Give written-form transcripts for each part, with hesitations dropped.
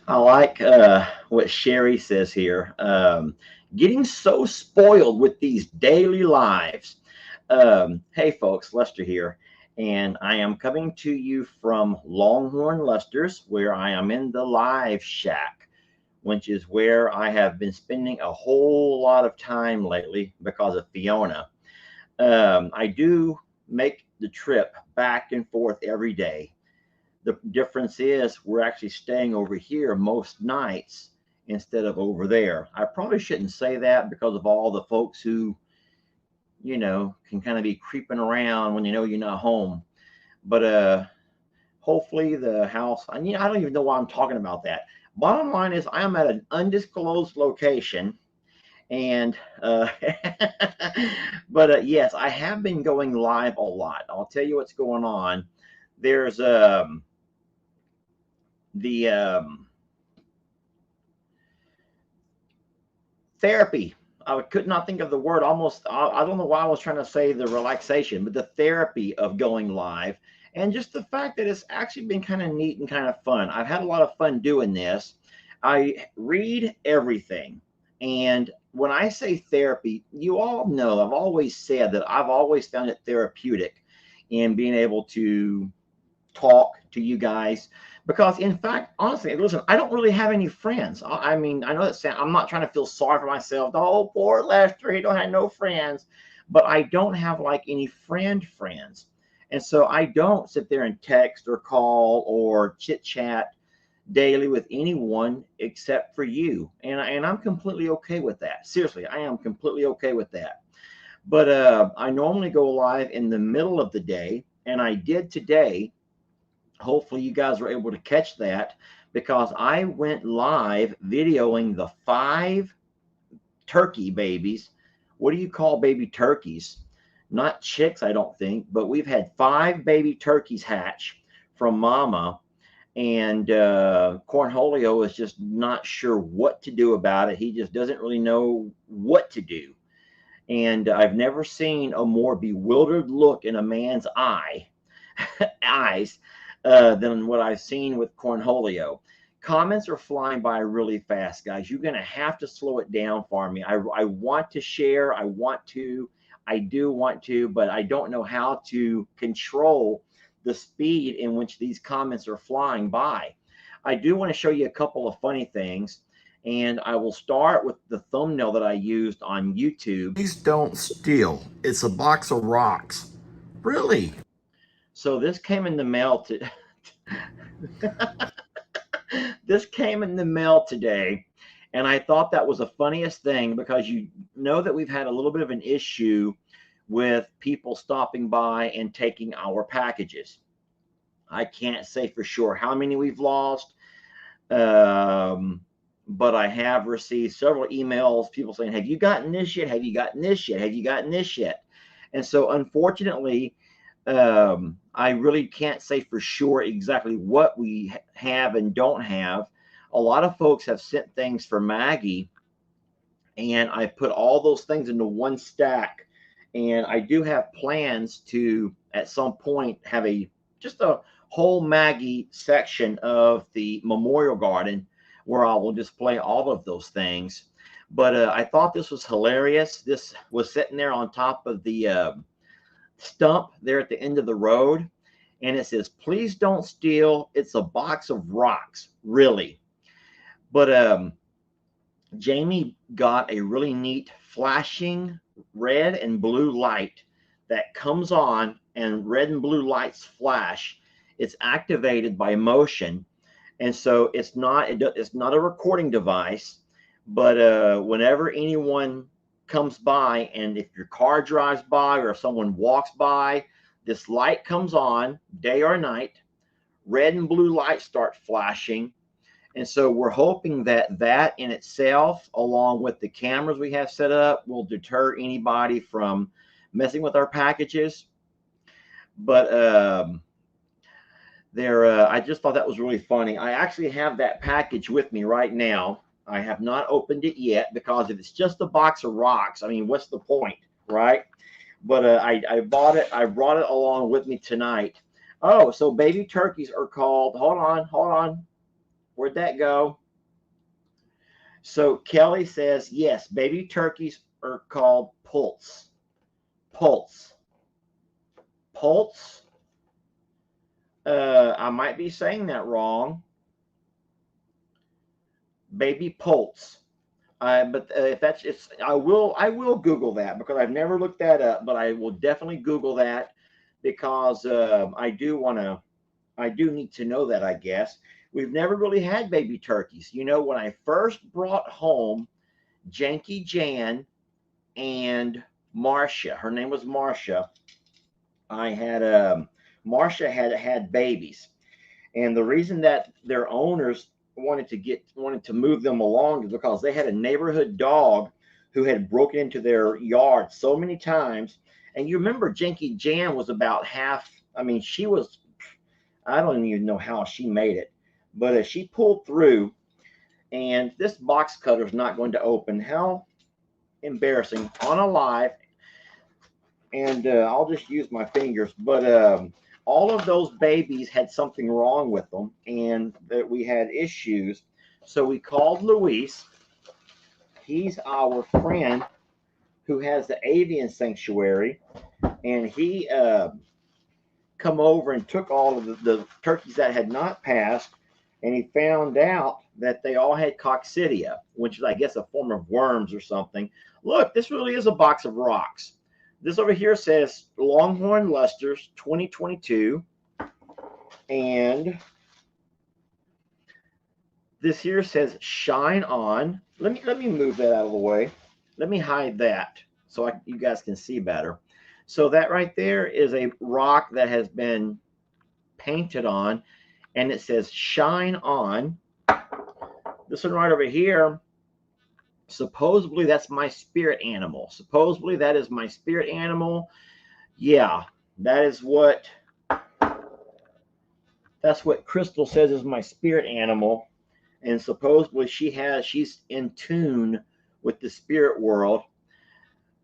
I like what Sherry says here. Getting so spoiled with these daily lives. Hey, folks, Lester here, and I am coming to you from Longhorn Lester's, where I am in the live shack, which is where I have been spending a whole lot of time lately because of Fiona. I do make the trip back and forth every day. The difference is we're actually staying over here most nights instead of over there. I probably shouldn't say that because of all the folks who, can kind of be creeping around when you're not home. But hopefully the house, I don't even know why I'm talking about that. Bottom line is I am at an undisclosed location and but yes, I have been going live a lot. I'll tell you what's going on. There's the therapy. I could not think of the word. Almost, I don't know why I was trying to say the relaxation, but the therapy of going live, and just the fact that it's actually been kind of neat and kind of fun. I've had a lot of fun doing this. I read everything, and when I say therapy, you all know I've always said that I've always found it therapeutic in being able to talk to you guys because in fact, honestly, listen, I don't really have any friends. I mean, I know that I'm not trying to feel sorry for myself. Oh, poor Lester, he don't have no friends, but I don't have like any friends, and so I don't sit there and text or call or chit chat daily with anyone except for you, and I'm completely okay with that. Seriously, I am completely okay with that. But I normally go live in the middle of the day, and I did today. Hopefully you guys were able to catch that because I went live videoing the 5 turkey babies. What do you call baby turkeys? Not chicks, I don't think, but we've had 5 baby turkeys hatch from mama, and Cornholio is just not sure what to do about it. He just doesn't really know what to do. And I've never seen a more bewildered look in a man's eyes than what I've seen with Cornholio. Comments are flying by really fast, guys. You're going to have to slow it down for me. I want to share. I do want to, but I don't know how to control the speed in which these comments are flying by. I do want to show you a couple of funny things, and I will start with the thumbnail that I used on YouTube. Please don't steal. It's a box of rocks. Really? So this came in the mail to this came in the mail today, and I thought that was the funniest thing because you know that we've had a little bit of an issue with people stopping by and taking our packages. I can't say for sure how many we've lost, um, but I have received several emails, people saying, "Have you gotten this yet? Have you gotten this yet? Have you gotten this yet?" And so, unfortunately, I really can't say for sure exactly what we have and don't have. A lot of folks have sent things for Maggie, and I put all those things into one stack. And I do have plans to, at some point, have just a whole Maggie section of the memorial garden where I will display all of those things. But I thought this was hilarious. This was sitting there on top of the stump there at the end of the road, and it says, "Please don't steal. It's a box of rocks." Really. But Jamie got a really neat flashing red and blue light that comes on, and red and blue lights flash. It's activated by motion, and so it's not a recording device. But whenever anyone comes by, and if your car drives by or if someone walks by, this light comes on day or night. Red and blue lights start flashing. And so we're hoping that that in itself, along with the cameras we have set up, will deter anybody from messing with our packages. But I just thought that was really funny. I actually have that package with me right now. I have not opened it yet because if it's just a box of rocks, I mean, what's the point, right? But I bought it. I brought it along with me tonight. Oh, so baby turkeys are called. Hold on. Where'd that go? So Kelly says, yes, baby turkeys are called poults. Poults. Poults. I might be saying that wrong. Baby poults. But if that's it's, I will Google that because I've never looked that up, but I will definitely Google that because I do need to know that. I guess we've never really had baby turkeys. When I first brought home Janky Jan and Marcia, her name was Marcia. I had Marcia had babies, and the reason that their owners wanted to move them along is because they had a neighborhood dog who had broken into their yard so many times. And you remember Jinky Jan was about half, I mean, she was, I don't even know how she made it, but she pulled through, and this box cutter is not going to open. How embarrassing on a live. And I'll just use my fingers. But all of those babies had something wrong with them, and that we had issues. So we called Luis. He's our friend who has the avian sanctuary, and he come over and took all of the turkeys that had not passed, and he found out that they all had coccidia, which is, I guess, a form of worms or something. Look, this really is a box of rocks. This over here says Longhorn Lusters 2022. And this here says Shine On. Let me move that out of the way. Let me hide that so you guys can see better. So that right there is a rock that has been painted on, and it says Shine On. This one right over here, supposedly that's my spirit animal. Supposedly that is my spirit animal. Yeah, that's what Crystal says is my spirit animal. And supposedly she's in tune with the spirit world.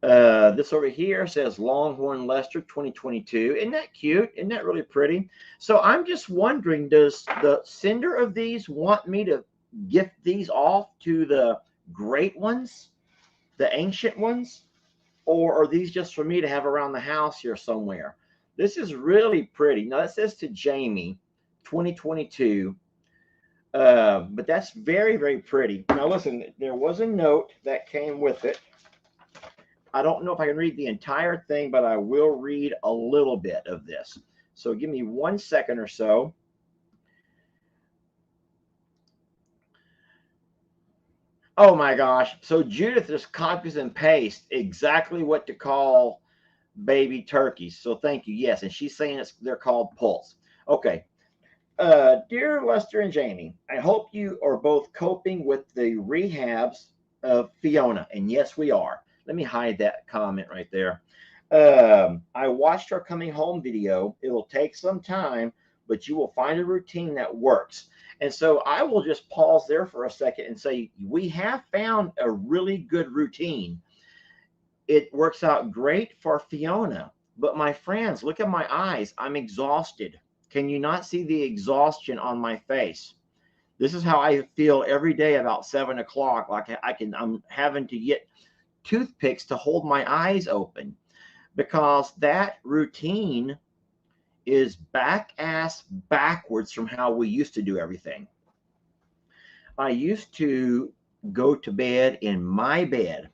This over here says Longhorn Lester 2022. Isn't that cute? Isn't that really pretty? So I'm just wondering, does the sender of these want me to gift these off to the great ones, the ancient ones? Or are these just for me to have around the house here somewhere? This is really pretty. Now, that says to Jamie 2022. But that's very, very pretty. Now, listen, there was a note that came with it. I don't know if I can read the entire thing, but I will read a little bit of this. So give me 1 second or so. Oh my gosh. So Judith just copies and pastes exactly what to call baby turkeys. So thank you. Yes. And she's saying they're called pulse. Okay. Dear Lester and Jamie, I hope you are both coping with the rehabs of Fiona. And yes, we are. Let me hide that comment right there. I watched our coming home video. It'll take some time, but you will find a routine that works. And so I will just pause there for a second and say, we have found a really good routine. It works out great for Fiona. But my friends, look at my eyes. I'm exhausted. Can you not see the exhaustion on my face? This is how I feel every day about 7 o'clock. Like I'm having to get toothpicks to hold my eyes open because that routine is backwards from how we used to do everything. I used to go to bed in my bed,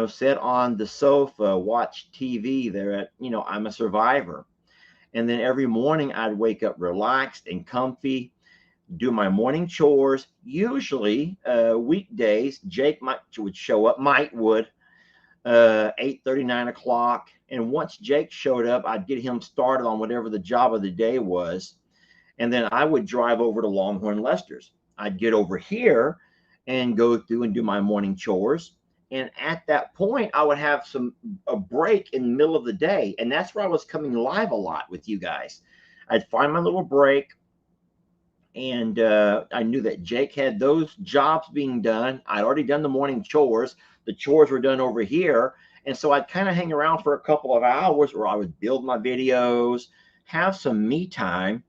sit on the sofa, watch TV there I'm a survivor. And then every morning I'd wake up relaxed and comfy, do my morning chores. Usually weekdays, Jake would show up, 8:30, 9 o'clock. And once Jake showed up, I'd get him started on whatever the job of the day was. And then I would drive over to Longhorn Lester's. I'd get over here and go through and do my morning chores. And at that point, I would have a break in the middle of the day. And that's where I was coming live a lot with you guys. I'd find my little break. And I knew that Jake had those jobs being done. I'd already done the morning chores. The chores were done over here. And so I'd kind of hang around for a couple of hours where I would build my videos, have some me time.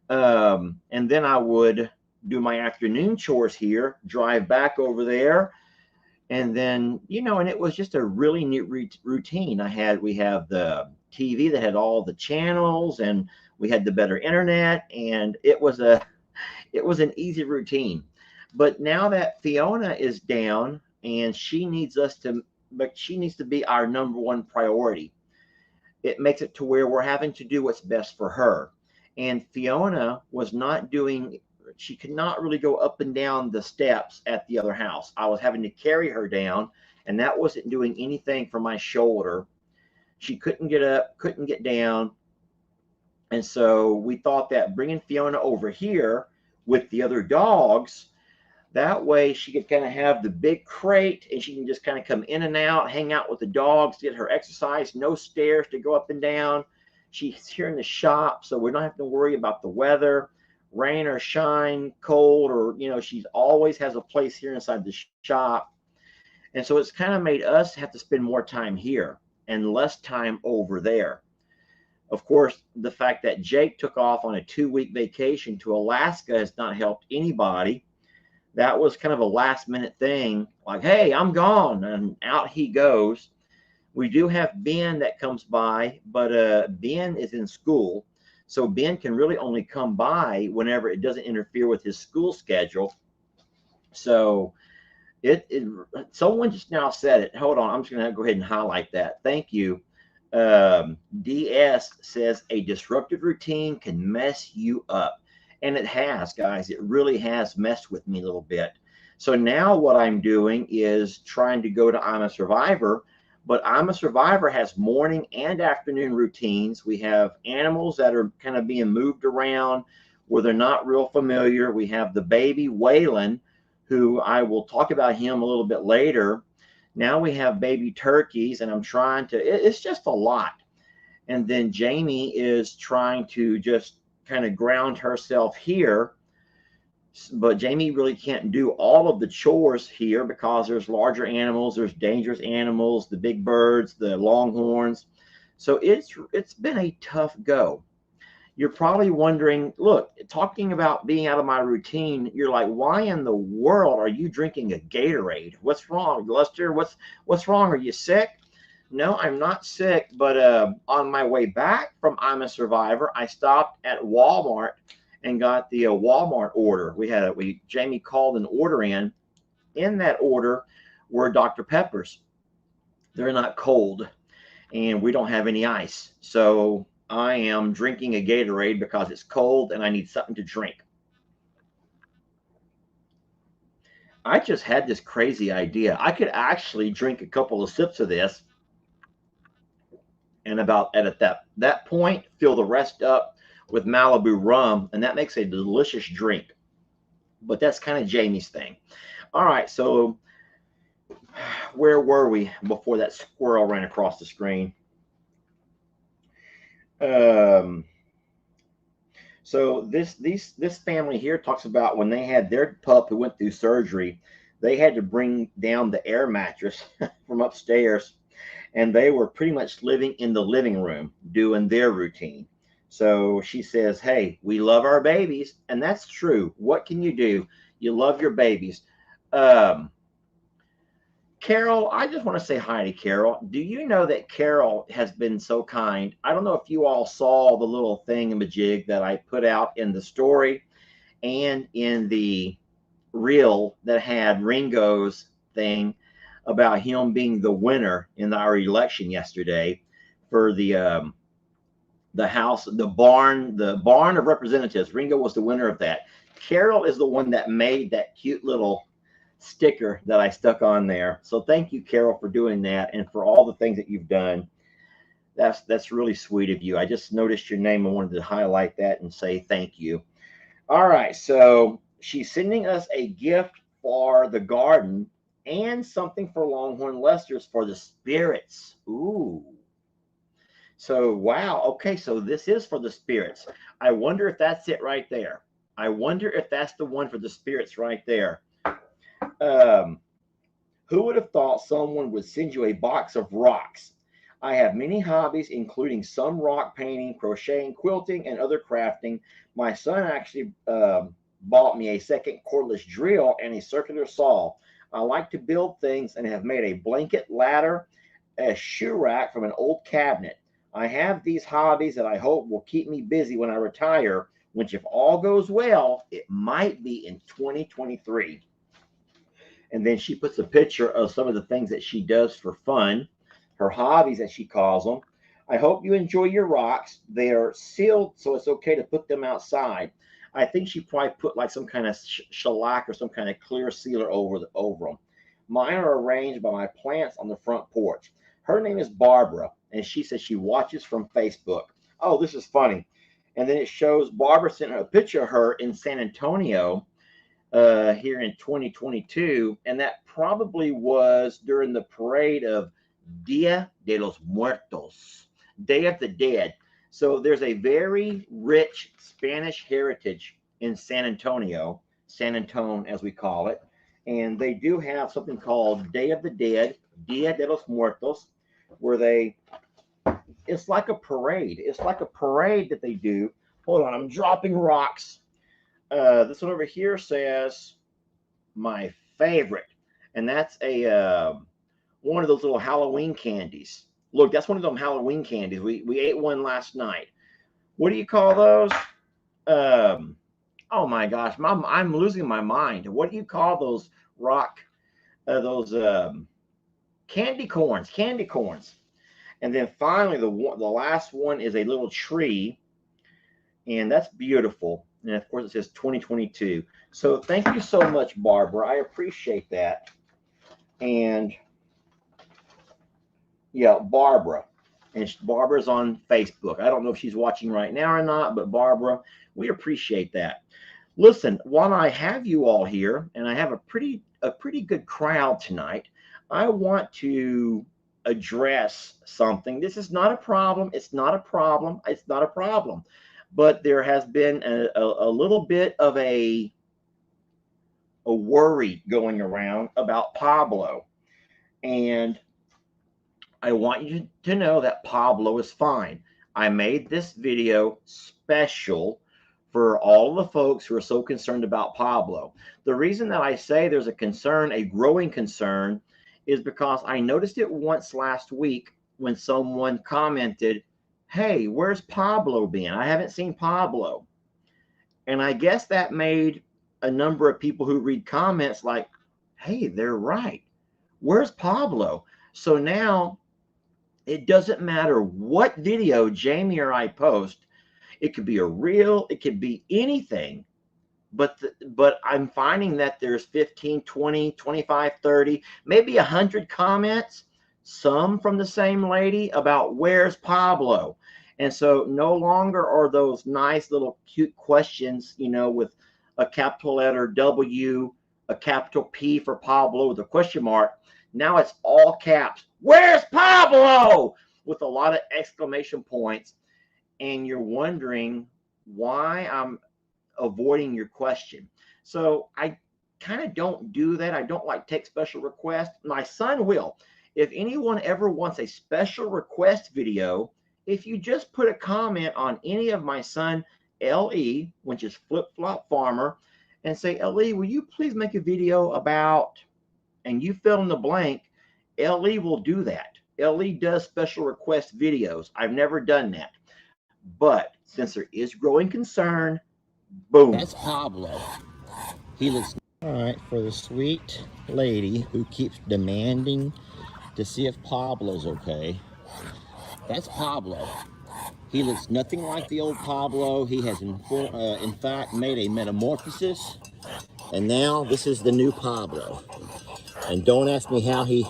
And then I would do my afternoon chores here, drive back over there, and then, and it was just a really neat routine. We have the TV that had all the channels, and we had the better internet, and it was an easy routine. But now that Fiona is down and she needs to be our number one priority. It makes it to where we're having to do what's best for her. And Fiona was not doing, she could not really go up and down the steps at the other house. I was having to carry her down, and that wasn't doing anything for my shoulder. She couldn't get up, couldn't get down. And so we thought that bringing Fiona over here with the other dogs, that way she could kind of have the big crate and she can just kind of come in and out, hang out with the dogs, get her exercise, no stairs to go up and down. She's here in the shop, so we don't have to worry about the weather, rain or shine, cold, or, she always has a place here inside the shop. And so it's kind of made us have to spend more time here and less time over there. Of course, the fact that Jake took off on a 2-week vacation to Alaska has not helped anybody. That was kind of a last minute thing, like, hey, I'm gone, and out he goes. We do have Ben that comes by, but Ben is in school, so Ben can really only come by whenever it doesn't interfere with his school schedule. So someone just now said it. Hold on, I'm just gonna go ahead and highlight that. Thank you. DS says a disruptive routine can mess you up. And it has, guys. It really has messed with me a little bit. So now what I'm doing is trying to go to I'm a Survivor, but I'm a Survivor has morning and afternoon routines. We have animals that are kind of being moved around where they're not real familiar. We have the baby Waylon, who I will talk about him a little bit later. Now we have baby turkeys, and I'm trying to, it's just a lot. And then Jamie is trying to just kind of ground herself here, but Jamie really can't do all of the chores here because there's larger animals, there's dangerous animals, the big birds, the longhorns. So it's been a tough go. You're probably wondering, look, talking about being out of my routine, you're like, why in the world are you drinking a Gatorade? What's wrong, Lester? What's wrong? Are you sick? No, I'm not sick, but on my way back from I'm a Survivor, I stopped at Walmart and got the Walmart order. Jamie called an order in. In that order were Dr. Peppers. They're not cold, and we don't have any ice. So I am drinking a Gatorade because it's cold and I need something to drink. I just had this crazy idea. I could actually drink a couple of sips of this, and about at that point, fill the rest up with Malibu rum, and that makes a delicious drink. But that's kind of Jamie's thing. All right, so where were we before that squirrel ran across the screen? So this family here talks about when they had their pup who went through surgery, they had to bring down the air mattress from upstairs, and they were pretty much living in the living room doing their routine. So she says, hey, we love our babies, and that's true. What can you do? You love your babies. Carol, I just want to say hi to Carol. Do you know that Carol has been so kind? I don't know if you all saw the little thingamajig that I put out in the story and in the reel that had Ringo's thing about him being the winner in our election yesterday for the house, the barn of representatives. Ringo was the winner of that. Carol is the one that made that cute little sticker that I stuck on there. So thank you, Carol, for doing that and for all the things that you've done. That's really sweet of you. I just noticed your name and wanted to highlight that and say thank you. All right, so she's sending us a gift for the garden and something for Longhorn Lester's for the spirits. Ooh. So, wow. Okay, so this is for the spirits. I wonder if that's it right there. I wonder if that's the one for the spirits right there. Who would have thought someone would send you a box of rocks? I have many hobbies, including some rock painting, crocheting, quilting, and other crafting. My son actually bought me a second cordless drill and a circular saw. I like to build things and have made a blanket ladder, a shoe rack from an old cabinet. I have these hobbies that I hope will keep me busy when I retire, which, if all goes well, it might be in 2023. And then she puts a picture of some of the things that she does for fun, her hobbies, as she calls them. I hope you enjoy your rocks. They are sealed, so it's okay to put them outside. I think she probably put like some kind of shellac or some kind of clear sealer over them. Mine are arranged by my plants on the front porch. Her name is Barbara, and she says she watches from Facebook. Oh, this is funny. And then it shows Barbara sent her a picture of her in San Antonio here in 2022, and that probably was during the parade of Dia de los Muertos, Day of the Dead. So there's a very rich Spanish heritage in San Antonio, San Antone as we call it, and they do have something called Day of the Dead, Dia de los Muertos, where it's like a parade. It's like a parade that they do. Hold on, I'm dropping rocks. This one over here says my favorite, and that's a one of those little Halloween candies. Look, that's one of them Halloween candies. We ate one last night. What do you call those? Oh my gosh, I'm losing my mind. What do you call those those candy corns? Candy corns. And then finally, the last one is a little tree, and that's beautiful. And of course, it says 2022. So thank you so much, Barbara. I appreciate that. And yeah, Barbara. And Barbara's on Facebook. I don't know if she's watching right now or not, but Barbara, we appreciate that. Listen, while I have you all here, and I have a pretty good crowd tonight, I want to address something. This is not a problem. It's not a problem. It's not a problem. But there has been a little bit of a worry going around about Pablo. And I want you to know that Pablo is fine. I made this video special for all the folks who are so concerned about Pablo. The reason that I say there's a concern, a growing concern, is because I noticed it once last week when someone commented, "Hey, where's Pablo been? I haven't seen Pablo." And I guess that made a number of people who read comments like, "Hey, they're right. Where's Pablo?" So now it doesn't matter what video Jamie or I post. It could be a reel, it could be anything. But I'm finding that there's 15, 20, 25, 30, maybe 100 comments, some from the same lady, about where's Pablo. And so no longer are those nice little cute questions, with a capital letter W, a capital P for Pablo with a question mark. Now it's all caps. Where's Pablo? With a lot of exclamation points. And you're wondering why I'm avoiding your question. So I kind of don't do that. I don't like take special requests. My son will. If anyone ever wants a special request video, if you just put a comment on any of my son LE, which is Flip Flop Farmer, and say, "LE, will you please make a video about," and you fill in the blank, LE will do that. LE does special request videos. I've never done that. But since there is growing concern, boom. That's Pablo. He looks all right for the sweet lady who keeps demanding to see if Pablo's okay. That's Pablo. He looks nothing like the old Pablo. He has in fact made a metamorphosis, and now this is the new Pablo. And don't ask me how he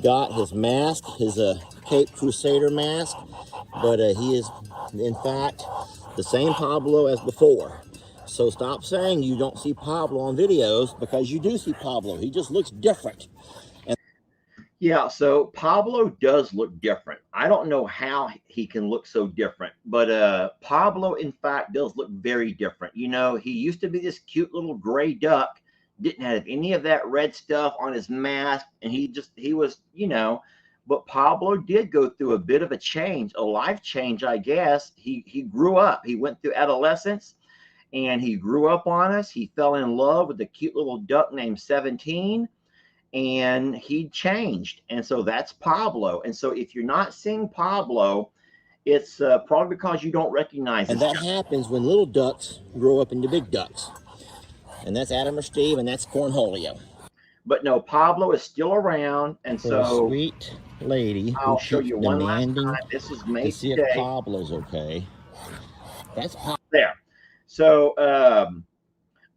got his mask, his Cape Crusader mask, but he is in fact the same Pablo as before. So stop saying you don't see Pablo on videos, because you do see Pablo. He just looks different. Yeah, so Pablo does look different. I don't know how he can look so different, but Pablo, in fact, does look very different. He used to be this cute little gray duck, didn't have any of that red stuff on his mask, and he was, but Pablo did go through a bit of a change, a life change, I guess. He grew up. He went through adolescence, and he grew up on us. He fell in love with a cute little duck named 17, and he changed. And so that's Pablo. And so if you're not seeing Pablo, it's probably because you don't recognize And this that guy. happens when little ducks grow up into big ducks. And that's Adam or Steve, and that's Cornholio. But no, Pablo is still around, and For a so sweet lady I'll who show keeps you one last demanding time. This is to made see if today. Pablo's okay. That's Pablo. There. So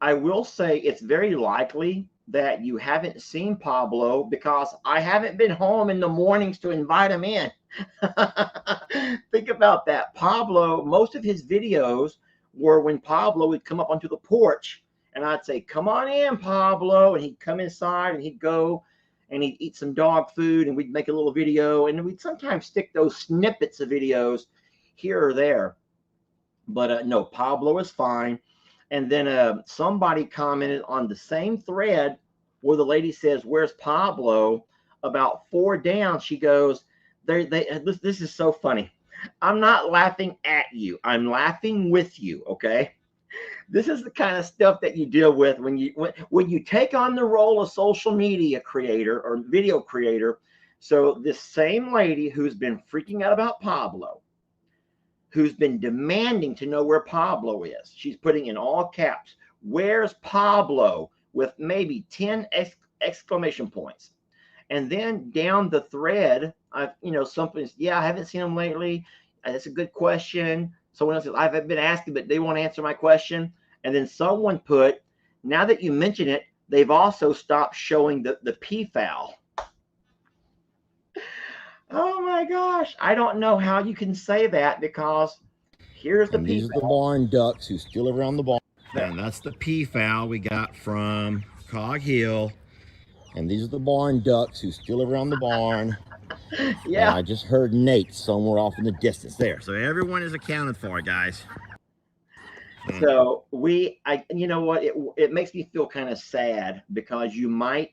I will say it's very likely that you haven't seen Pablo because I haven't been home in the mornings to invite him in. Think about that. Pablo, most of his videos were when Pablo would come up onto the porch and I'd say, "Come on in, Pablo." And he'd come inside and he'd go and he'd eat some dog food and we'd make a little video. And we'd sometimes stick those snippets of videos here or there. But no, Pablo is fine. And then somebody commented on the same thread where the lady says, "Where's Pablo?" About 4 down, she goes, this is so funny. "I'm not laughing at you. I'm laughing with you." Okay. This is the kind of stuff that you deal with when you take on the role of social media creator or video creator. So this same lady who's been freaking out about Pablo, who's been demanding to know where Pablo is. She's putting in all caps, "Where's Pablo?" with maybe 10 exclamation points. And then down the thread, something's, "Yeah, I haven't seen him lately. That's a good question." Someone else says, "I've been asking, but they won't answer my question." And then someone put, "Now that you mention it, they've also stopped showing the peafowl." Oh my gosh. I don't know how you can say that because here's the And these are the peafowl. barn ducks who still live around the barn. And that's the peafowl we got from Cog Hill. And these are the barn ducks who still live around the barn. Yeah. And I just heard Nate somewhere off in the distance there. So everyone is accounted for, guys. So you know what? It makes me feel kind of sad because you might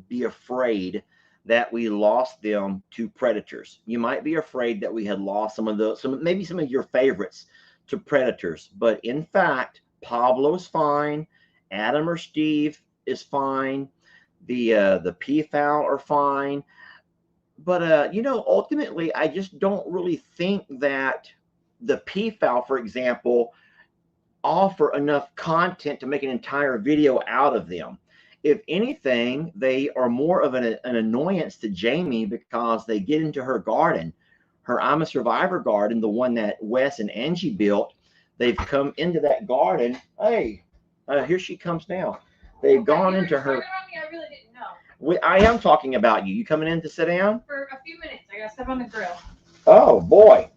be afraid that we lost them to predators. You might be afraid that we had lost maybe some of your favorites to predators. But in fact, Pablo's fine. Adam or Steve is fine. The peafowl are fine. But ultimately, I just don't really think that the peafowl, for example, offer enough content to make an entire video out of them. If anything, they are more of an annoyance to Jamie because they get into her garden, her I'm a Survivor garden, the one that Wes and Angie built. They've come into that garden. Hey, here she comes now. They've gone into her. I really didn't know. I am talking about you. You coming in to sit down? For a few minutes. I got stuff on the grill. Oh, boy.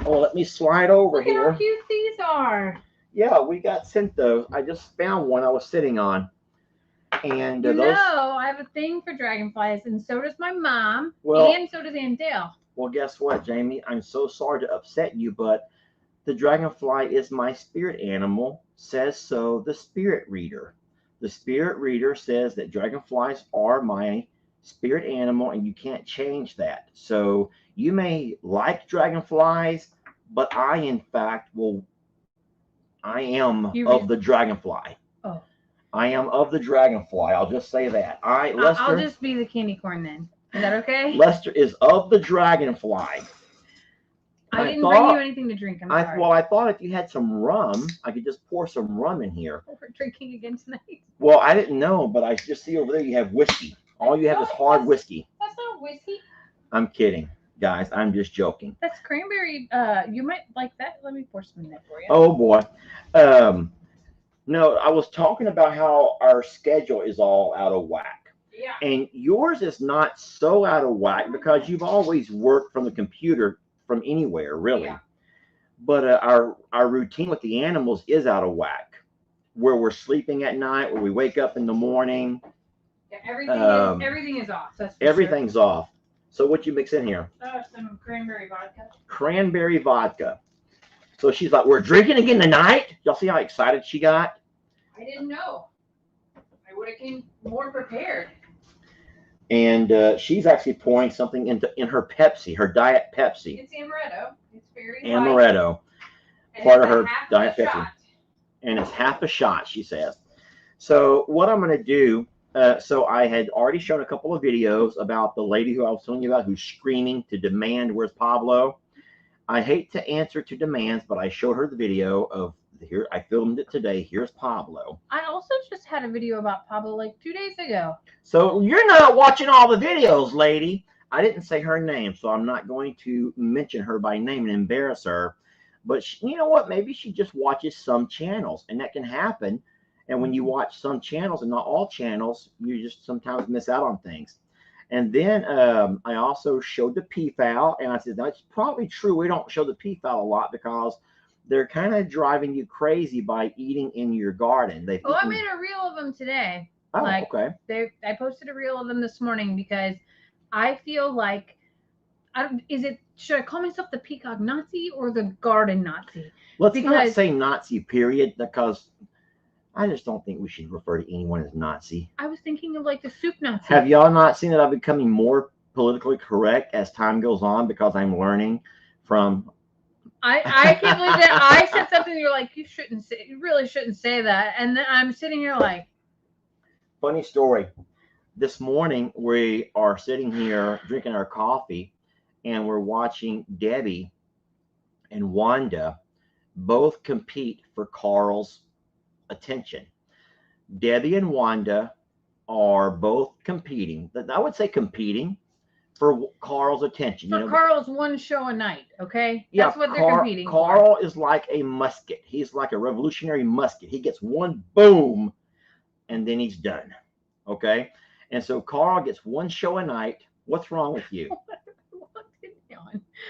Oh, let me slide over Look here. at how cute these are. Yeah, we got sent those. I just found one I was sitting on. And I have a thing for dragonflies, and so does my mom, Well- and so does Aunt Dale. Well, guess what, Jamie? I'm so sorry to upset you, but the dragonfly is my spirit animal, says so the spirit reader. The spirit reader says that dragonflies are my spirit animal, and you can't change that. So you may like dragonflies, but I, in fact, I am of the dragonfly. Oh. I am of the dragonfly. I'll just say that. Lester, I'll just be the candy corn then. Is that okay? Lester is of the dragonfly. I didn't bring you anything to drink. I'm sorry. Well, I thought if you had some rum, I could just pour some rum in here. We're drinking again tonight. Well, I didn't know, but I just see over there you have whiskey. All you have is hard whiskey. That's not whiskey. I'm kidding, guys. I'm just joking. That's cranberry. You might like that. Let me pour some in there for you. Oh boy. No, I was talking about how our schedule is all out of whack. Yeah. And yours is not so out of whack because you've always worked from the computer from anywhere, really. Yeah. But our routine with the animals is out of whack, where we're sleeping at night, where we wake up in the morning. Yeah, everything is off. That's everything's off. So what you mix in here? Some cranberry vodka. Cranberry vodka. So she's like, "We're drinking again tonight." Y'all see how excited she got? I didn't know. I would have came more prepared. And she's actually pouring something in her Pepsi, her Diet Pepsi. It's amaretto. It's very amaretto. Part of her Diet Pepsi. and it's half a shot, she says. So what I'm going to do, so I had already shown a couple of videos about the lady who I was telling you about who's screaming to demand, where's Pablo? I hate to answer to demands, but I showed her the video of here. I filmed it today. Here's Pablo. I also just had a video about Pablo like 2 days ago. So you're not watching all the videos, lady. I didn't say her name, so I'm not going to mention her by name and embarrass her. But you know what? Maybe she just watches some channels, and that can happen. And when you watch some channels and not all channels, you just sometimes miss out on things. And then I also showed the peafowl, and I said, that's probably true. We don't show the peafowl a lot because they're kind of driving you crazy by eating in your garden. I made a reel of them today. Oh, okay. I posted a reel of them this morning because I feel like, should I call myself the peacock Nazi or the garden Nazi? Let's not say Nazi, period, because I just don't think we should refer to anyone as Nazi. I was thinking of like the soup Nazi. Have y'all not seen that I'm becoming more politically correct as time goes on because I'm learning from... I can't believe that I said something you're like, you really shouldn't say that. And then I'm sitting here like... Funny story. This morning we are sitting here drinking our coffee and we're watching Debbie and Wanda both compete for Carl's attention. Debbie and Wanda are both competing. I would say competing for Carl's attention. For Carl's one show a night, okay? Yeah, that's what they're competing Carl is like a musket. He's like a revolutionary musket. He gets one boom and then he's done. Okay? And so Carl gets one show a night. What's wrong with you?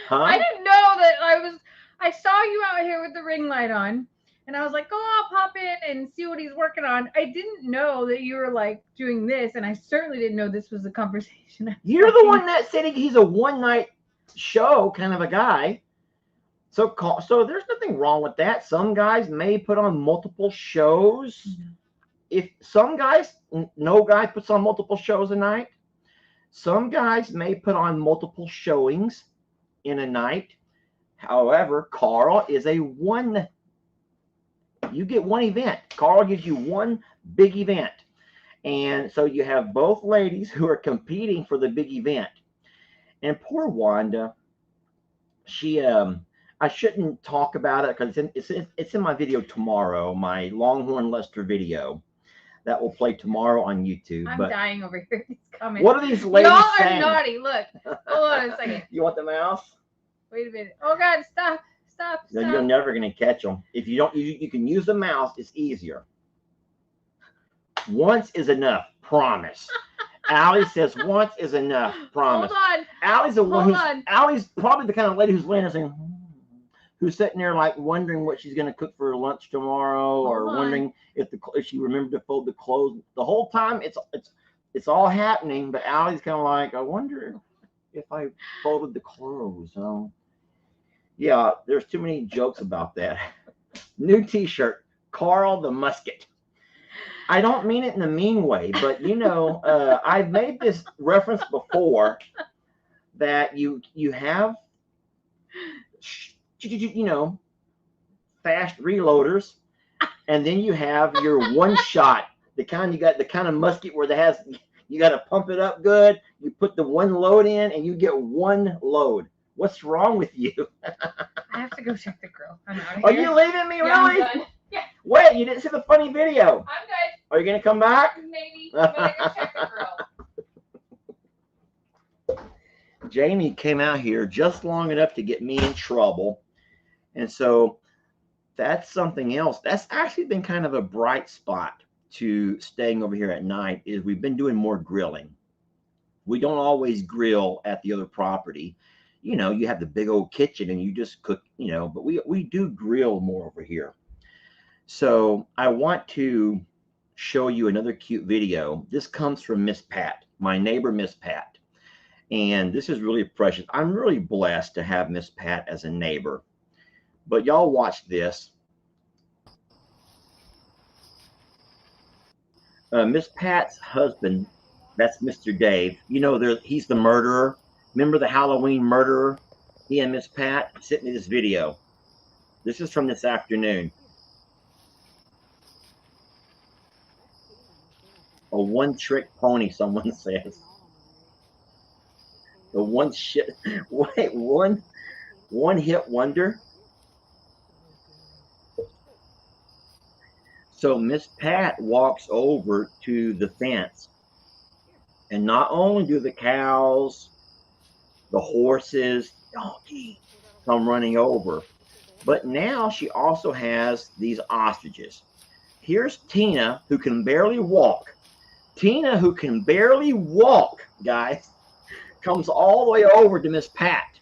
Huh? I didn't know that I saw you out here with the ring light on. And I was like, oh, I'll pop in and see what he's working on. I didn't know that you were like doing this. And I certainly didn't know this was a conversation. You're the one that said he's a one-night show kind of a guy. So there's nothing wrong with that. Some guys may put on multiple shows. Mm-hmm. If some guys, no guy puts on multiple shows a night. Some guys may put on multiple showings in a night. However, Carl is you get one event. Carl gives you one big event. And so you have both ladies who are competing for the big event. And poor Wanda, she, I shouldn't talk about it because it's in my video tomorrow, my Longhorn Lester video that will play tomorrow on YouTube. I'm dying over here. These comments. What are these ladies saying? Y'all are naughty. Look. Hold on a second. You want the mouse? Wait a minute. Oh, God. Stop. No, you're never going to catch them. If you don't, you can use the mouse. It's easier. Once is enough. Promise. Allie says once is enough. Promise. Hold on. Allie's the one Allie's probably the kind of lady who's laying there saying, who's sitting there like wondering what she's going to cook for lunch tomorrow, or wondering if she remembered to fold the clothes. The whole time it's all happening, but Allie's kind of like, I wonder if I folded the clothes. Yeah, there's too many jokes about that. New t-shirt, Carl the Musket. I don't mean it in a mean way, but I've made this reference before that you have fast reloaders, and then you have your one shot, the kind of musket where you got to pump it up good. You put the one load in and you get one load. What's wrong with you? I have to go check the grill. I'm out of Are here. you leaving me, Yeah, really? I'm done. Yeah. Wait, you didn't see the funny video. I'm good. Are you going to come back? Maybe. I'm going to go check the grill. Jamie came out here just long enough to get me in trouble. And so that's something else. That's actually been kind of a bright spot to staying over here at night, is we've been doing more grilling. We don't always grill at the other property. You have the big old kitchen and you just cook, but we do grill more over here. So I want to show you another cute video. This comes from Miss Pat, my neighbor, Miss Pat. And this is really precious. I'm really blessed to have Miss Pat as a neighbor. But y'all watch this. Miss Pat's husband, that's Mr. Dave. He's the murderer. Remember the Halloween murderer? He and Miss Pat sent me this video. This is from this afternoon. A one-trick pony, someone says. The one shit. Wait, one hit wonder. So Miss Pat walks over to the fence, and not only do the cows, the horses, donkey, come running over, but now she also has these ostriches. Here's Tina, who can barely walk. Tina, who can barely walk, guys, comes all the way over to Miss Pat.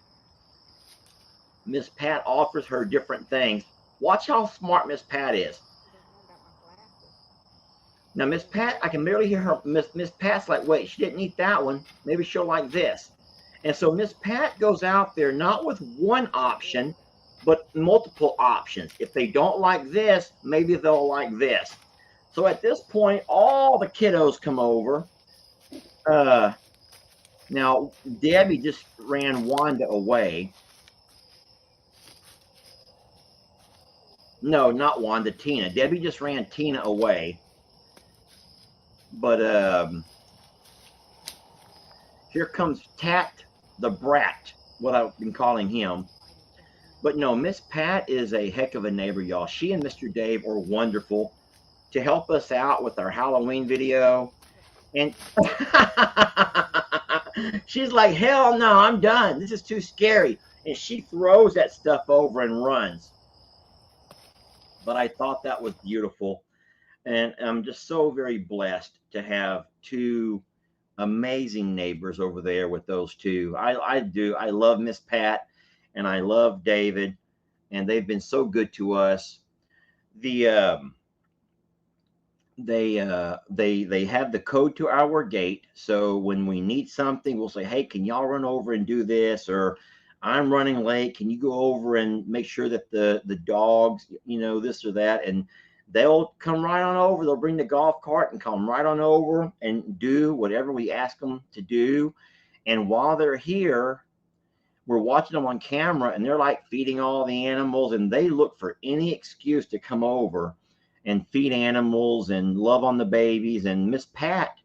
Miss Pat offers her different things. Watch how smart Miss Pat is. Now, Miss Pat, I can barely hear her. Miss Pat's like, wait, she didn't eat that one. Maybe she'll like this. And so Miss Pat goes out there not with one option, but multiple options. If they don't like this, maybe they'll like this. So at this point, all the kiddos come over. Now, Debbie just ran Wanda away. No, not Wanda, Tina. Debbie just ran Tina away. But here comes Tat the Brat, what I've been calling him. But no, Miss Pat is a heck of a neighbor, y'all. She and Mr. Dave are wonderful to help us out with our Halloween video. And she's like, hell no, I'm done. This is too scary. And she throws that stuff over and runs. But I thought that was beautiful. And I'm just so very blessed to have two amazing neighbors over there with those two. I do. I love Miss Pat and I love David, and they've been so good to us. They have the code to our gate, so when we need something, we'll say, hey, can y'all run over and do this? Or I'm running late, can you go over and make sure that the dogs, you know, this or that? And they'll come right on over. They'll bring the golf cart and come right on over and do whatever we ask them to do. And while they're here, we're watching them on camera, and they're like feeding all the animals, and they look for any excuse to come over and feed animals and love on the babies. And Miss Pat,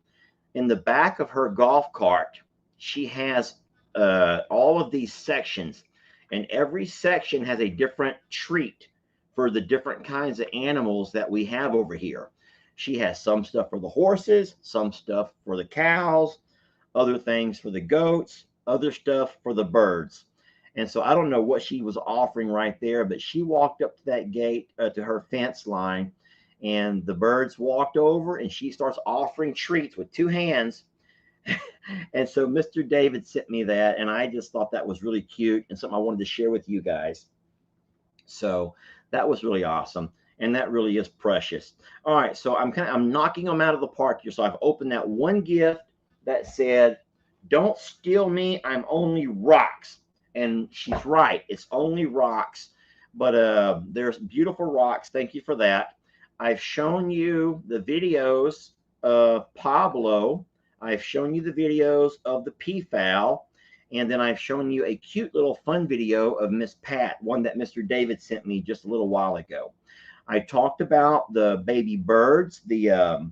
in the back of her golf cart, she has all of these sections, and every section has a different treat for the different kinds of animals that we have over here. She has some stuff for the horses, some stuff for the cows, other things for the goats, other stuff for the birds. And so I don't know what she was offering right there, but she walked up to that gate, to her fence line, and the birds walked over, and she starts offering treats with two hands. And so Mr. David sent me that, and I just thought that was really cute and something I wanted to share with you guys. So that was really awesome, and that really is precious. All right, so I'm knocking them out of the park here. So I've opened that one gift that said, "Don't steal me, I'm only rocks." And she's right, it's only rocks, but there's beautiful rocks. Thank you for that. I've shown you the videos of Pablo. I've shown you the videos of the peafowl. And then I've shown you a cute little fun video of Miss Pat, one that Mr. David sent me just a little while ago. I talked about the baby birds, the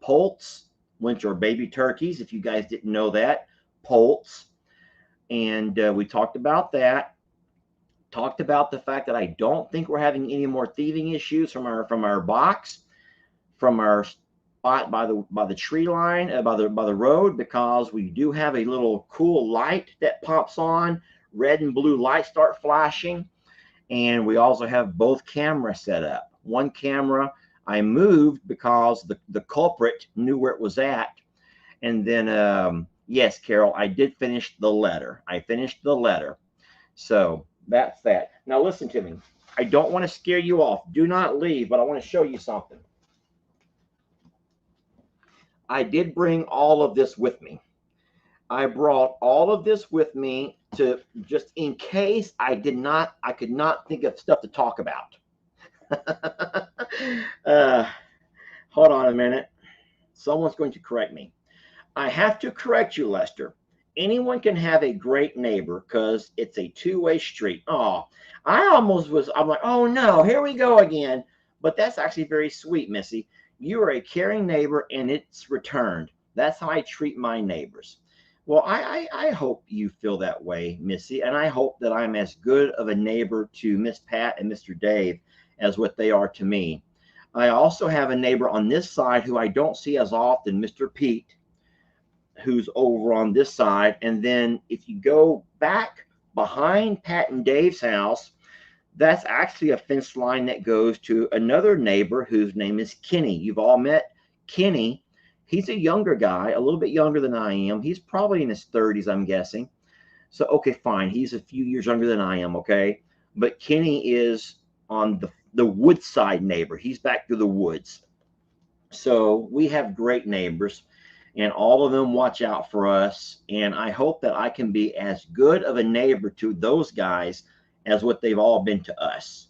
poults, which are baby turkeys, if you guys didn't know that, poults. And we talked about that. Talked about the fact that I don't think we're having any more thieving issues from our box, from our spot by the tree line, by the road, because we do have a little cool light that pops on. Red and blue lights start flashing, and we also have both cameras set up. One camera I moved because the culprit knew where it was at. And then yes, Carol, I did finish the letter. I finished the letter. So that's that. Now listen to me. I don't want to scare you off. Do not leave, but I want to show you something. I did bring all of this with me. I brought all of this with me to just in case I could not think of stuff to talk about. Hold on a minute. Someone's going to correct me. I have to correct you, Lester. Anyone can have a great neighbor because it's a two-way street. Oh, I'm like, oh no, here we go again. But that's actually very sweet, Missy. You are a caring neighbor and it's returned. That's how I treat my neighbors. Well, I hope you feel that way, Missy, and I hope that I'm as good of a neighbor to Miss Pat and Mr. Dave as what they are to me. I also have a neighbor on this side who I don't see as often, Mr. Pete, who's over on this side. And then if you go back behind Pat and Dave's house, that's actually a fence line that goes to another neighbor whose name is Kenny. You've all met Kenny. He's a younger guy, a little bit younger than I am. He's probably in his 30s, I'm guessing. So, okay, fine. He's a few years younger than I am, okay? But Kenny is on the woodside neighbor. He's back through the woods. So we have great neighbors, and all of them watch out for us. And I hope that I can be as good of a neighbor to those guys as what they've all been to us.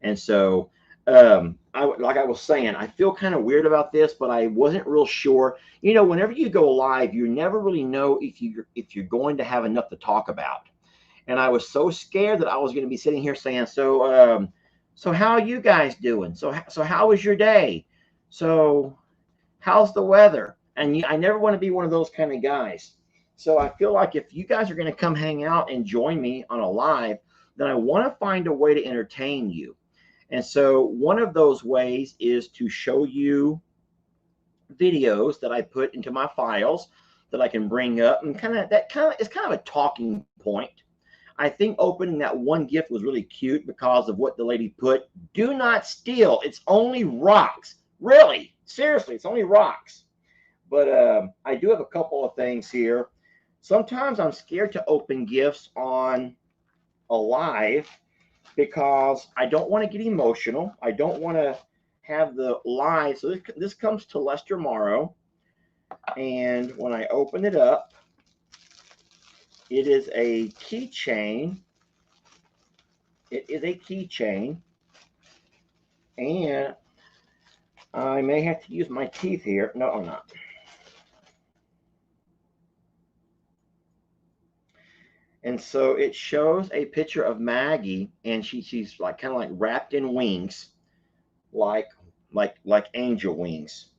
And so, like I was saying, I feel kind of weird about this, but I wasn't real sure. You know, whenever you go live, you never really know if you're going to have enough to talk about. And I was so scared that I was going to be sitting here saying, so how are you guys doing? So how was your day? So how's the weather? And I never want to be one of those kind of guys. So I feel like if you guys are going to come hang out and join me on a live, then I want to find a way to entertain you. And so one of those ways is to show you videos that I put into my files that I can bring up, and it's kind of a talking point. I think opening that one gift was really cute because of what the lady put. Do not steal. It's only rocks. Really, seriously, it's only rocks. But I do have a couple of things here. Sometimes I'm scared to open gifts on a live because I don't want to get emotional. I don't want to have the live. So this comes to Lester Morrow. And when I open it up, it is a keychain. It is a keychain. And I may have to use my teeth here. No, I'm not. And so it shows a picture of Maggie, and she's like kind of like wrapped in wings, like angel wings.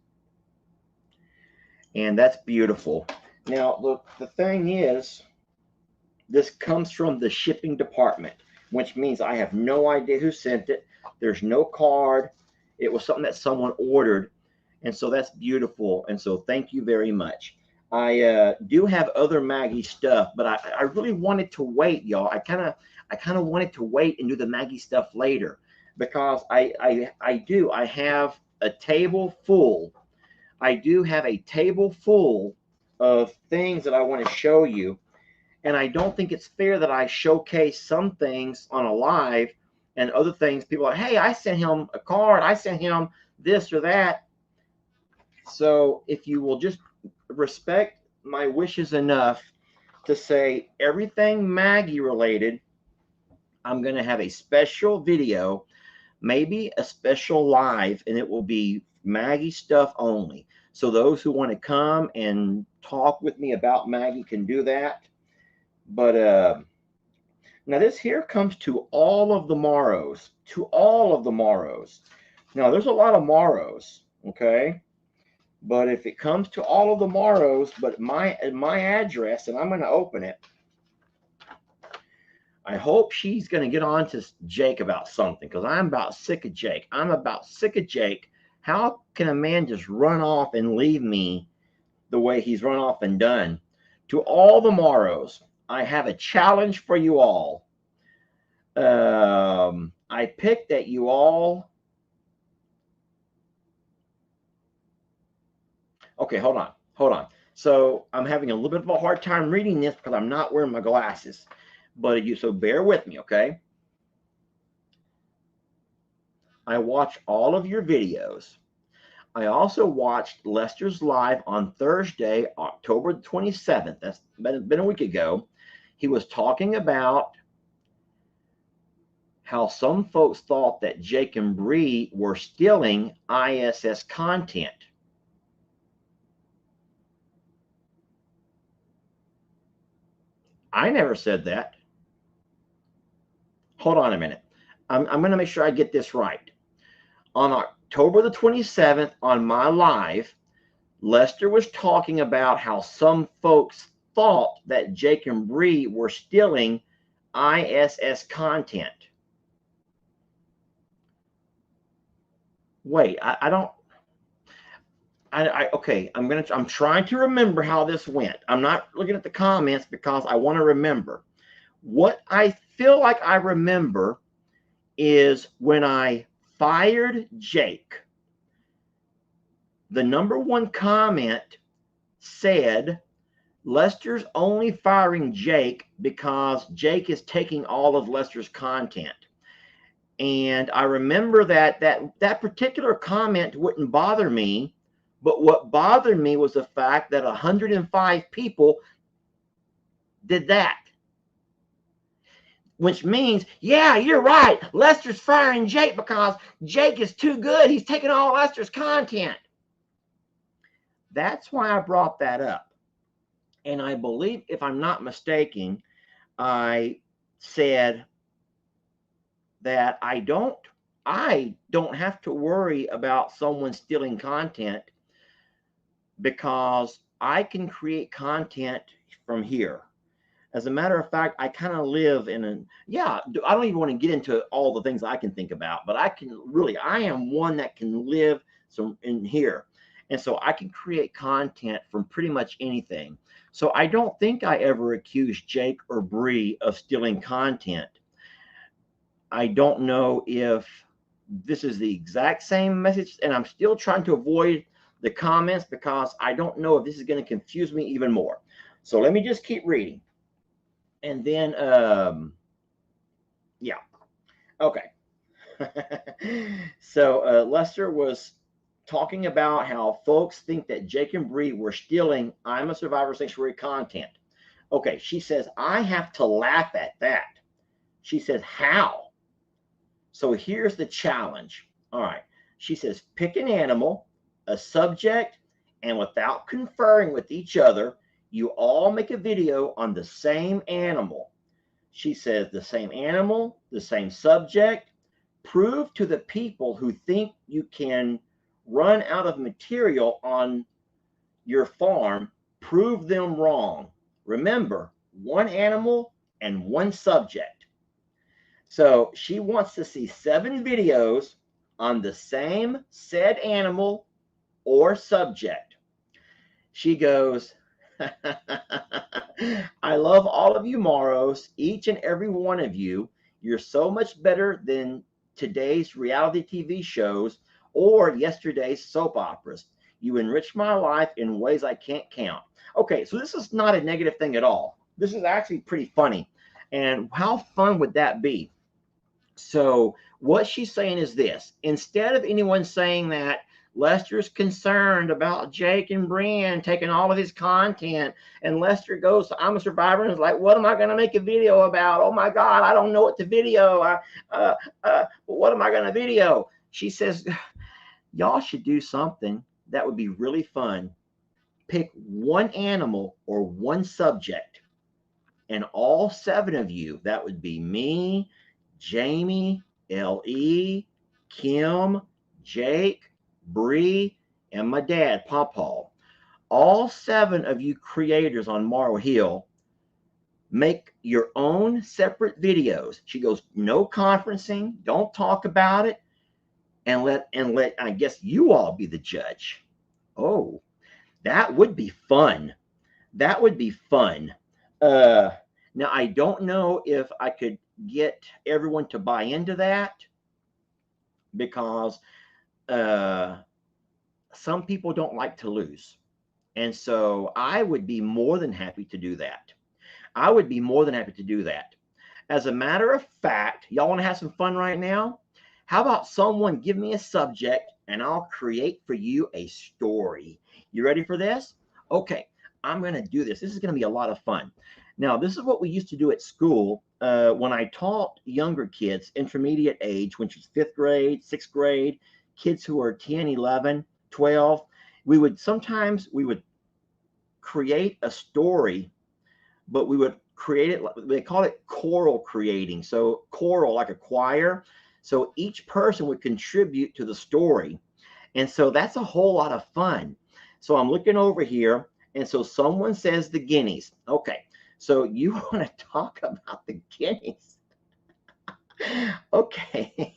And that's beautiful. Now the thing is, this comes from the shipping department, which means I have no idea who sent it. There's no card. It was something that someone ordered, and so that's beautiful. And so thank you very much. I do have other Maggie stuff, but I really wanted to wait, y'all. I kind of wanted to wait and do the Maggie stuff later because I have a table full. I do have a table full of things that I want to show you, and I don't think it's fair that I showcase some things on a live and other things people are like, hey, I sent him a card, I sent him this or that. So if you will just respect my wishes enough to say everything Maggie related, I'm going to have a special video, maybe a special live, and it will be Maggie stuff only. So those who want to come and talk with me about Maggie can do that. But now this here comes to all of the Morrows, Now there's a lot of Morrows, okay? But if it comes to all of the Morrows, but my address, and I'm going to open it, I hope she's going to get on to Jake about something, because I'm about sick of Jake. How can a man just run off and leave me the way he's run off and done? To all the Morrows, I have a challenge for you all. I picked that you all. Okay, hold on. So I'm having a little bit of a hard time reading this because I'm not wearing my glasses. But so bear with me, okay? I watch all of your videos. I also watched Lester's live on Thursday, October 27th. That's been a week ago. He was talking about how some folks thought that Jake and Bree were stealing ISS content. I never said that. Hold on a minute. I'm going to make sure I get this right. On October the 27th on my live, Lester was talking about how some folks thought that Jake and Bree were stealing ISS content. Wait, I don't. Okay, I'm trying to remember how this went. I'm not looking at the comments because I want to remember. What I feel like I remember is when I fired Jake, the number one comment said, Lester's only firing Jake because Jake is taking all of Lester's content. And I remember that particular comment wouldn't bother me, but what bothered me was the fact that 105 people did that. Which means, yeah, you're right. Lester's firing Jake because Jake is too good. He's taking all Lester's content. That's why I brought that up. And I believe, if I'm not mistaken, I said that I don't have to worry about someone stealing content because I can create content from here. As a matter of fact, I kind of live in I don't even want to get into all the things I can think about, but I am one that can live in here. And so I can create content from pretty much anything. So I don't think I ever accused Jake or Bree of stealing content. I don't know if this is the exact same message, and I'm still trying to avoid the comments because I don't know if this is going to confuse me even more. So let me just keep reading. And then, okay. So Lester was talking about how folks think that Jake and Bree were stealing I'm a Survivor Sanctuary content. Okay, she says, I have to laugh at that. She says, how? So here's the challenge. All right. She says, pick an animal, a subject, and without conferring with each other, you all make a video on the same animal. She says the same animal, the same subject. Prove to the people who think you can run out of material on your farm, prove them wrong. Remember, one animal and one subject. So she wants to see 7 videos on the same said animal or subject. She goes, I love all of you Moros, each and every one of you. You're so much better than today's reality TV shows or yesterday's soap operas. You enrich my life in ways I can't count. Okay, so this is not a negative thing at all. This is actually pretty funny. And how fun would that be? So what she's saying is this. Instead of anyone saying that Lester's concerned about Jake and Brian taking all of his content, and Lester goes to I'm a Survivor and is like, what am I going to make a video about? Oh my God, I don't know what to video. What am I going to video? She says, y'all should do something that would be really fun. Pick one animal or one subject, and all 7 of you, that would be me, Jamie, L.E., Kim, Jake, Bree, and my dad, Pawpaw. All 7 of you creators on Morrow Hill make your own separate videos. She goes, no conferencing, don't talk about it, and let I guess you all be the judge. Oh, that would be fun. That would be fun. Now I don't know if I could get everyone to buy into that because some people don't like to lose. And so I would be more than happy to do that. I would be more than happy to do that. As a matter of fact, y'all want to have some fun right now? How about someone give me a subject and I'll create for you a story. You ready for this? Okay, I'm going to do this. This is going to be a lot of fun. Now, this is what we used to do at school when I taught younger kids, intermediate age, which is 5th grade, 6th grade, kids who are 10, 11, 12. We would create a story, but we would create it, they call it choral creating. So choral, like a choir. So each person would contribute to the story. And so that's a whole lot of fun. So I'm looking over here. And so someone says the guineas. Okay. So you want to talk about the guineas? Okay.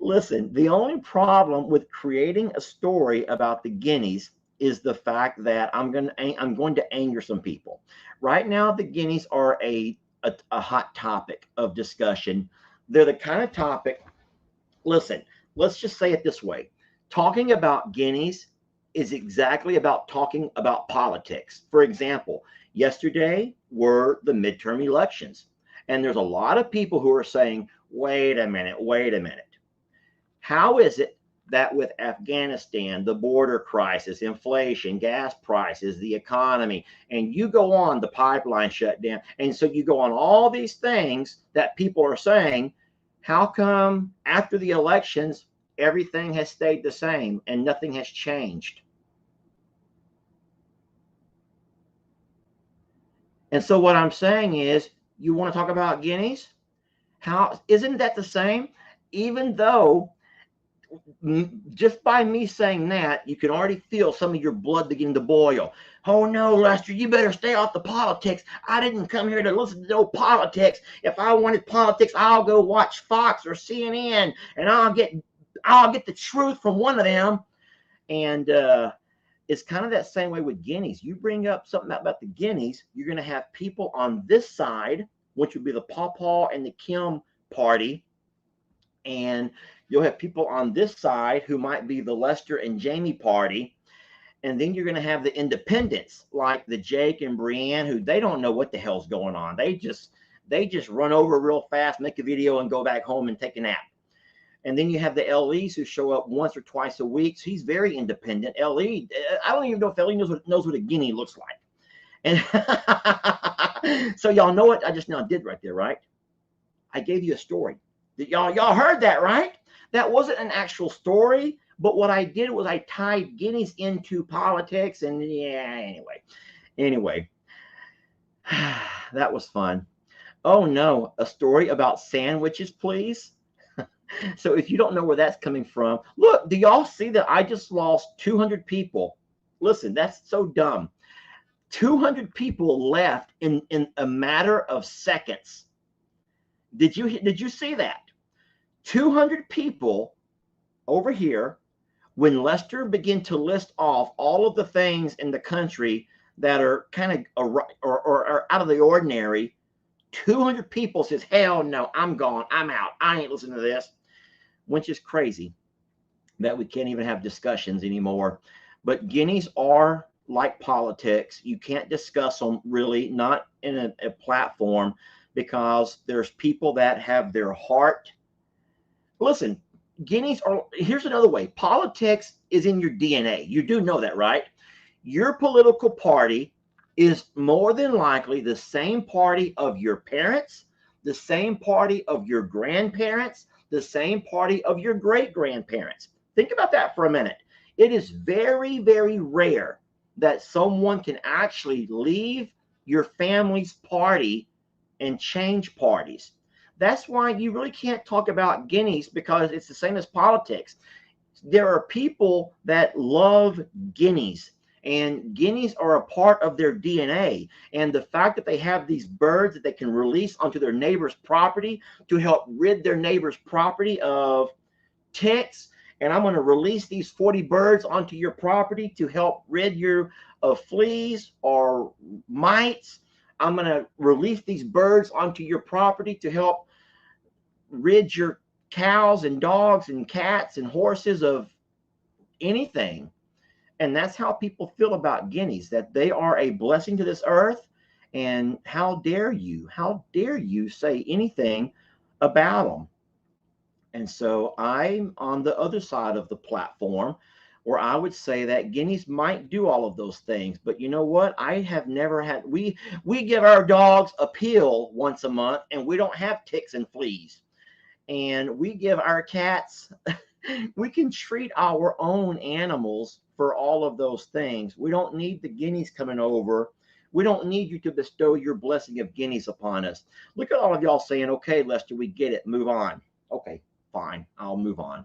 Listen, the only problem with creating a story about the guineas is the fact that I'm going to anger some people. Right now, the guineas are a hot topic of discussion. They're the kind of topic. Listen, let's just say it this way. Talking about guineas is exactly about talking about politics. For example, yesterday were the midterm elections. And there's a lot of people who are saying, wait a minute. How is it that with Afghanistan, the border crisis, inflation, gas prices, the economy, and you go on the pipeline shutdown, and so you go on all these things that people are saying, how come after the elections, everything has stayed the same and nothing has changed? And so what I'm saying is, you want to talk about guineas? How isn't that the same? Even though just by me saying that, you can already feel some of your blood beginning to boil. Oh no, Lester, you better stay off the politics. I didn't come here to listen to no politics. If I wanted politics, I'll go watch Fox or CNN, and I'll get the truth from one of them. And it's kind of that same way with guineas. You bring up something about the guineas, you're going to have people on this side, which would be the Pawpaw and the Kim party, and you'll have people on this side who might be the Lester and Jamie party. And then you're going to have the independents like the Jake and Brianne, who they don't know what the hell's going on. They just run over real fast, make a video, and go back home and take a nap. And then you have the LEs who show up once or twice a week. So he's very independent. LE, I don't even know if LE knows what a guinea looks like. And so y'all know what I just now did right there, right? I gave you a story. Y'all heard that, right? That wasn't an actual story, but what I did was I tied guineas into politics, and yeah, anyway, that was fun. Oh no, a story about sandwiches, please. So if you don't know where that's coming from, look, do y'all see that I just lost 200 people? Listen, that's so dumb. 200 people left in a matter of seconds. Did you see that? 200 people over here, when Lester began to list off all of the things in the country that are kind of or out of the ordinary, 200 people says, hell no, I'm gone, I'm out, I ain't listening to this, which is crazy that we can't even have discussions anymore. But guineas are like politics. You can't discuss them really, not in a platform, because there's people that have their heart. Listen, guineas are, here's another way. Politics is in your DNA. You do know that, right? Your political party is more than likely the same party of your parents, the same party of your grandparents, the same party of your great-grandparents. Think about that for a minute. It is very, very rare that someone can actually leave your family's party and change parties. That's why you really can't talk about guineas, because it's the same as politics. There are people that love guineas, and guineas are a part of their DNA. And the fact that they have these birds that they can release onto their neighbor's property to help rid their neighbor's property of ticks, and I'm going to release these 40 birds onto your property to help rid you of fleas or mites. I'm going to release these birds onto your property to help rid your cows and dogs and cats and horses of anything. And that's how people feel about guineas, that they are a blessing to this earth. And how dare you say anything about them? And so I'm on the other side of the platform, where I would say that guineas might do all of those things. But you know what? I have never had, we give our dogs a pill once a month, and we don't have ticks and fleas. And we give our cats, we can treat our own animals for all of those things. We don't need the guineas coming over We don't need you to bestow your blessing of guineas upon us. Look at all of y'all saying, okay, Lester, we get it. Move on. Okay, fine. I'll move on.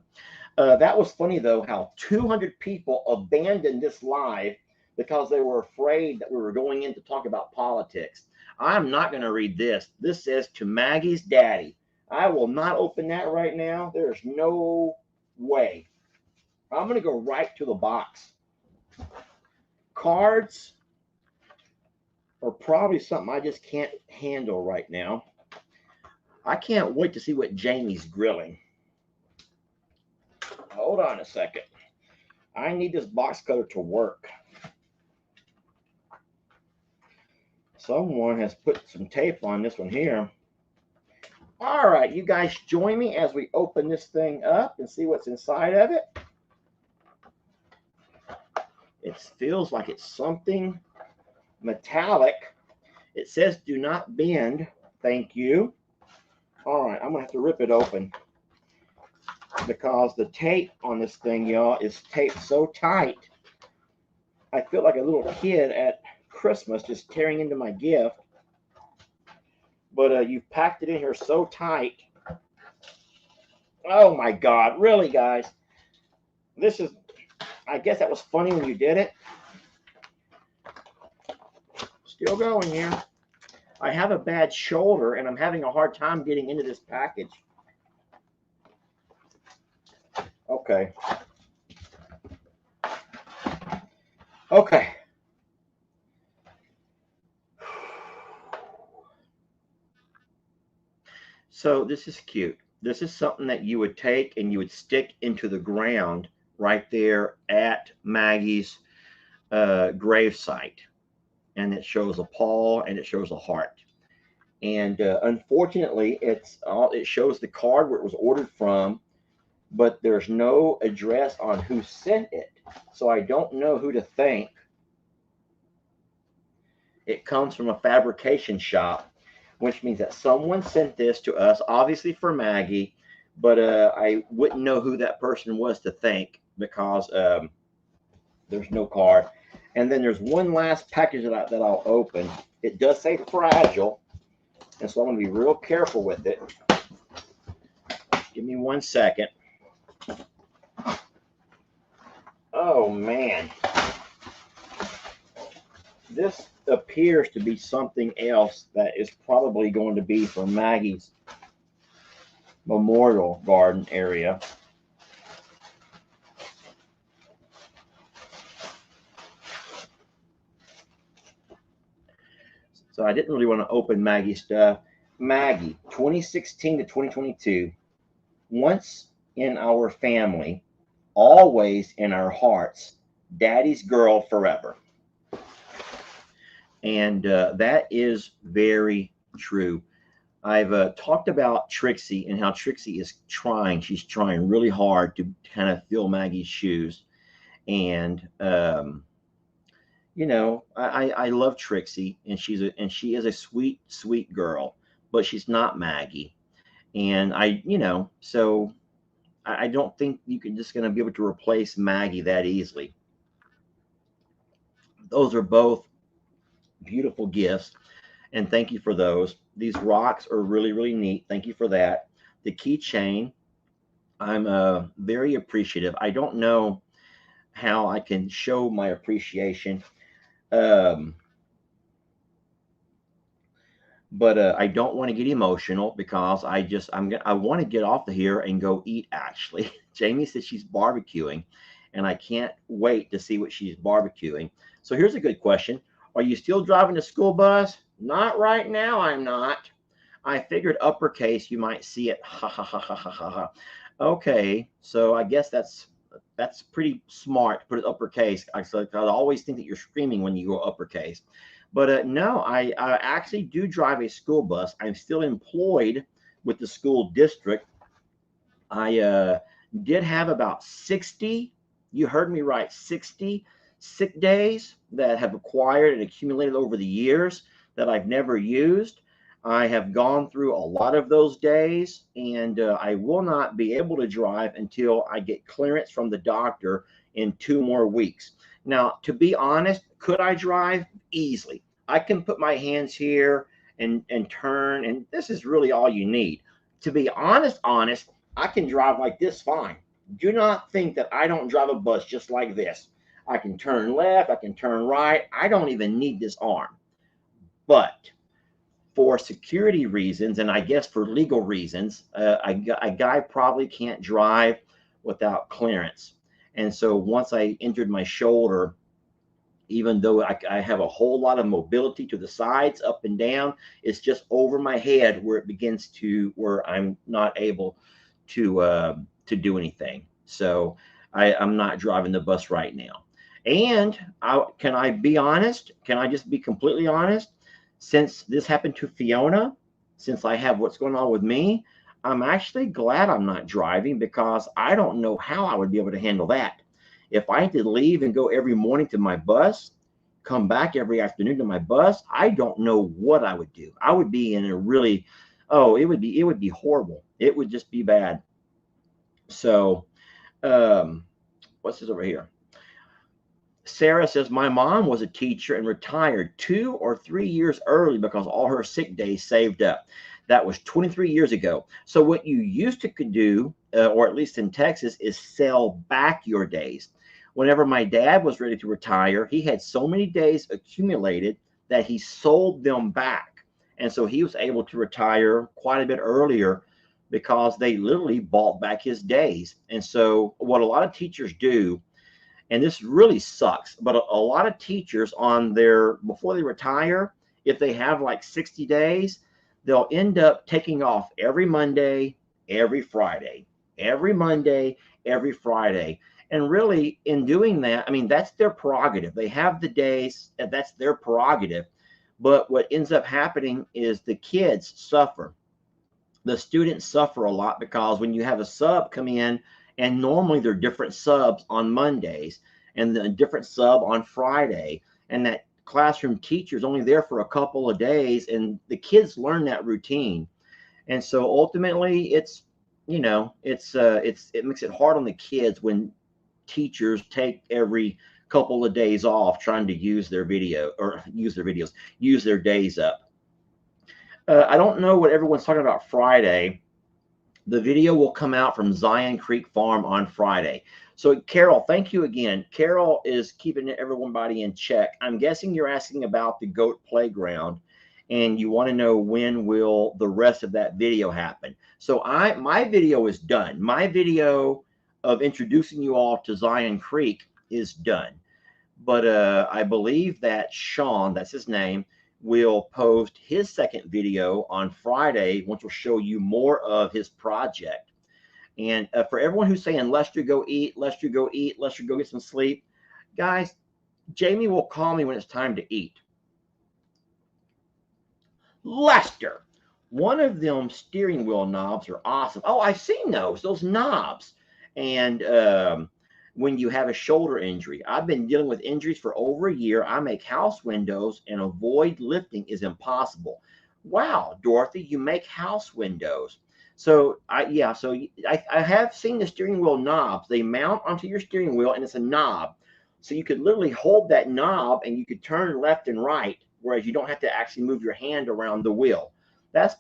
That was funny, though, how 200 people abandoned this live because they were afraid that we were going in to talk about politics. I'm not going to read this. This says to Maggie's daddy. I will not open that right now. There's no way. I'm going to go right to the box. Cards are probably something I just can't handle right now. I can't wait to see what Jamie's grilling. Hold on a second. I need this box cutter to work. Someone has put some tape on this one here. All right, you guys join me as we open this thing up and see what's inside of it. It feels like it's something metallic. It says do not bend. Thank you. All right, I'm going to have to rip it open because the tape on this thing, y'all, is taped so tight. I feel like a little kid at Christmas just tearing into my gift. But you've packed it in here so tight. Oh my God, really, guys? This is, I guess that was funny when you did it. Still going here. I have a bad shoulder and I'm having a hard time getting into this package. Okay. Okay. So this is cute. This is something that you would take and you would stick into the ground right there at Maggie's gravesite. And it shows a paw and it shows a heart. And unfortunately, it shows the card where it was ordered from, but there's no address on who sent it. So I don't know who to thank. It comes from a fabrication shop, which means that someone sent this to us, obviously for Maggie, but I wouldn't know who that person was to thank because there's no card. And then there's one last package that I'll open. It does say fragile, and so I'm going to be real careful with it. Give me 1 second. Oh, man. This appears to be something else that is probably going to be for Maggie's memorial garden area. So I didn't really want to open Maggie's stuff. Maggie, 2016 to 2022, once in our family, always in our hearts, Daddy's girl forever. And that is very true. I've talked about Trixie and how Trixie is trying. She's trying really hard to kind of fill Maggie's shoes. And you know, I love Trixie, and she is a sweet, sweet girl, but she's not Maggie. And so I don't think you can just going to be able to replace Maggie that easily. Those are both beautiful gifts, and thank you for those. These rocks are really, really neat. Thank you for that. The keychain, I'm very appreciative. I don't know how I can show my appreciation. But I don't want to get emotional because I want to get off of here and go eat. Actually, Jamie said she's barbecuing, and I can't wait to see what she's barbecuing. So here's a good question: are you still driving the school bus? Not right now. I'm not. I figured uppercase you might see it. Ha ha ha ha ha ha. Okay, so I guess that's pretty smart to put it uppercase. I always think that you're screaming when you go uppercase. But no, I actually do drive a school bus. I'm still employed with the school district. I did have about 60, you heard me right, 60 sick days that have acquired and accumulated over the years that I've never used. I have gone through a lot of those days, and I will not be able to drive until I get clearance from the doctor in 2 more weeks. Now, to be honest, could I drive? Easily. I can put my hands here and turn, and this is really all you need. To be honest, I can drive like this fine. Do not think that I don't drive a bus just like this. I can turn left, I can turn right. I don't even need this arm. But for security reasons, and I guess for legal reasons, a guy probably can't drive without clearance. And so once I injured my shoulder, even though I have a whole lot of mobility to the sides, up and down, it's just over my head where it begins to, where I'm not able to do anything. So I'm not driving the bus right now. And can I be honest? Can I just be completely honest? Since this happened to Fiona, since I have what's going on with me, I'm actually glad I'm not driving, because I don't know how I would be able to handle that. If I had to leave and go every morning to my bus, come back every afternoon to my bus, I don't know what I would do. I would be in a really, it would be horrible. It would just be bad. So, what's this over here? Sarah says, my mom was a teacher and retired 2 or 3 years early because all her sick days saved up. That was 23 years ago. So what you used to could do, or at least in Texas, is sell back your days. Whenever my dad was ready to retire, he had so many days accumulated that he sold them back. And so he was able to retire quite a bit earlier because they literally bought back his days. And so what a lot of teachers do, and this really sucks, but a lot of teachers before they retire, if they have like 60 days, they'll end up taking off every Monday, every Friday, every Monday, every Friday. And really, in doing that, I mean, that's their prerogative. They have the days, and that's their prerogative. But what ends up happening is the kids suffer. The students suffer a lot, because when you have a sub come in, and normally they're different subs on Mondays and a different sub on Friday, and that classroom teacher is only there for a couple of days, and the kids learn that routine. And so ultimately it makes it hard on the kids when teachers take every couple of days off trying to use their days up. I don't know what everyone's talking about Friday. The video will come out from Zion Creek Farm on Friday. So Carol, thank you again. Carol is keeping everybody in check. I'm guessing you're asking about the goat playground, and you want to know when will the rest of that video happen. So my video is done. My video of introducing you all to Zion Creek is done. But I believe that Sean, that's his name, will post his second video on Friday, which will show you more of his project. And for everyone who's saying, Lester, go eat, Lester, go eat, Lester, go get some sleep, guys, Jamie will call me when it's time to eat. Lester, one of them steering wheel knobs are awesome. Oh, I've seen those knobs. And when you have a shoulder injury, I've been dealing with injuries for over a year. I make house windows, and avoid lifting is impossible. Wow, Dorothy, you make house windows. So I have seen the steering wheel knobs. They mount onto your steering wheel, and it's a knob. So you could literally hold that knob and you could turn left and right, whereas you don't have to actually move your hand around the wheel. That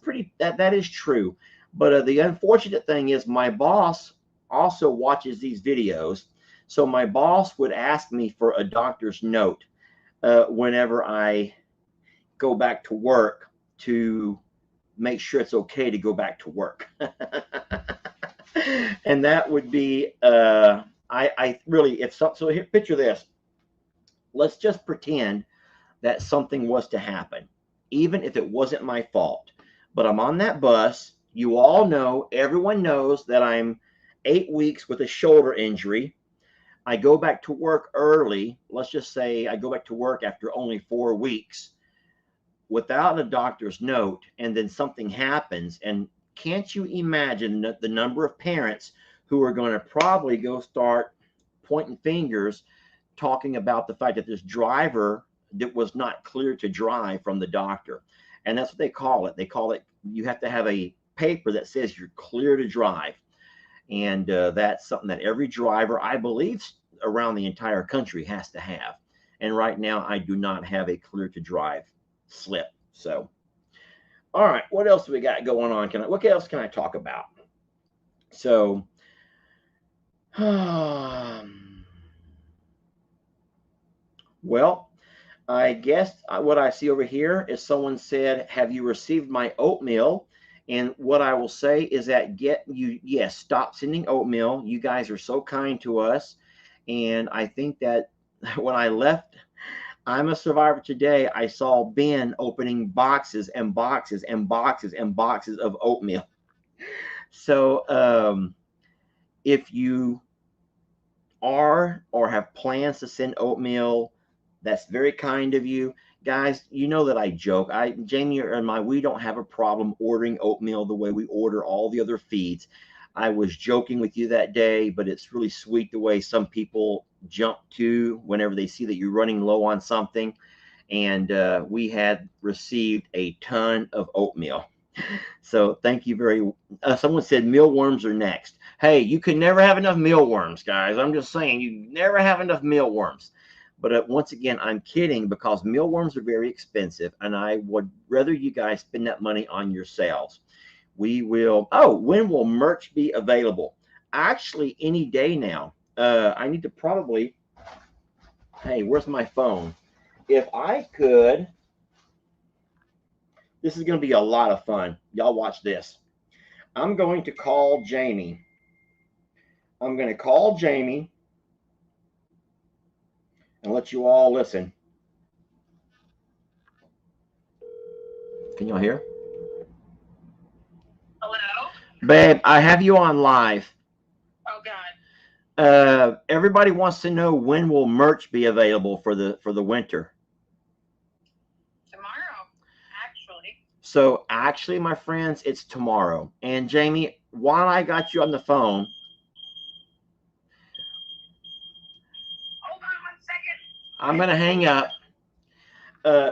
is true. But the unfortunate thing is my boss also watches these videos. So my boss would ask me for a doctor's note whenever I go back to work, to make sure it's okay to go back to work. And that would be, I really, so here, picture this. Let's just pretend that something was to happen, even if it wasn't my fault. But I'm on that bus. You all know, everyone knows that I'm 8 weeks with a shoulder injury. I go back to work early. Let's just say I go back to work after only 4 weeks without a doctor's note, and then something happens. And can't you imagine the number of parents who are going to probably go start pointing fingers, talking about the fact that this driver that was not clear to drive from the doctor. And that's what they call it. They call it, you have to have a paper that says you're clear to drive. And that's something that every driver, I believe, around the entire country has to have. And right now, I do not have a clear to drive slip. So, all right, what else do we got going on? What else can I talk about? So, well, I guess what I see over here is someone said, "Have you received my oatmeal?" And what I will say is that yes, stop sending oatmeal. You guys are so kind to us. And I think that when I left I'm a Survivor today, I saw Ben opening boxes and boxes and boxes and boxes of oatmeal. So if you are or have plans to send oatmeal, that's very kind of you. Guys, you know that I joke. Jamie and we don't have a problem ordering oatmeal the way we order all the other feeds. I was joking with you that day, but it's really sweet the way some people jump to whenever they see that you're running low on something. And we had received a ton of oatmeal. So thank you very someone said mealworms are next. Hey, you can never have enough mealworms, guys. I'm just saying, you never have enough mealworms. But once again, I'm kidding, because mealworms are very expensive, and I would rather you guys spend that money on yourselves. We will. Oh, when will merch be available? Actually, any day now. I need to probably. Hey, where's my phone? If I could. This is going to be a lot of fun. Y'all watch this. I'm going to call Jamie. I'm going to call Jamie and let you all listen. Can y'all hear? Hello? Babe, I have you on live. Oh God. Everybody wants to know, when will merch be available for the winter? Tomorrow, actually. So actually, my friends, it's tomorrow. And Jamie, while I got you on the phone. Hold on 1 second. I'm going to hang up.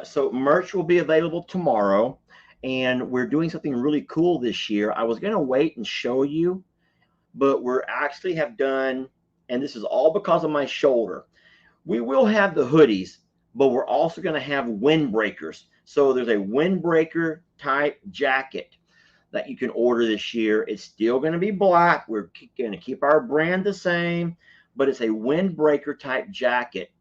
So merch will be available tomorrow, and we're doing something really cool this year. I was going to wait and show you, but we're actually have done, and this is all because of my shoulder. We will have the hoodies, but we're also going to have windbreakers. So there's a windbreaker type jacket that you can order this year. It's still going to be black. We're going to keep our brand the same, but it's a windbreaker type jacket.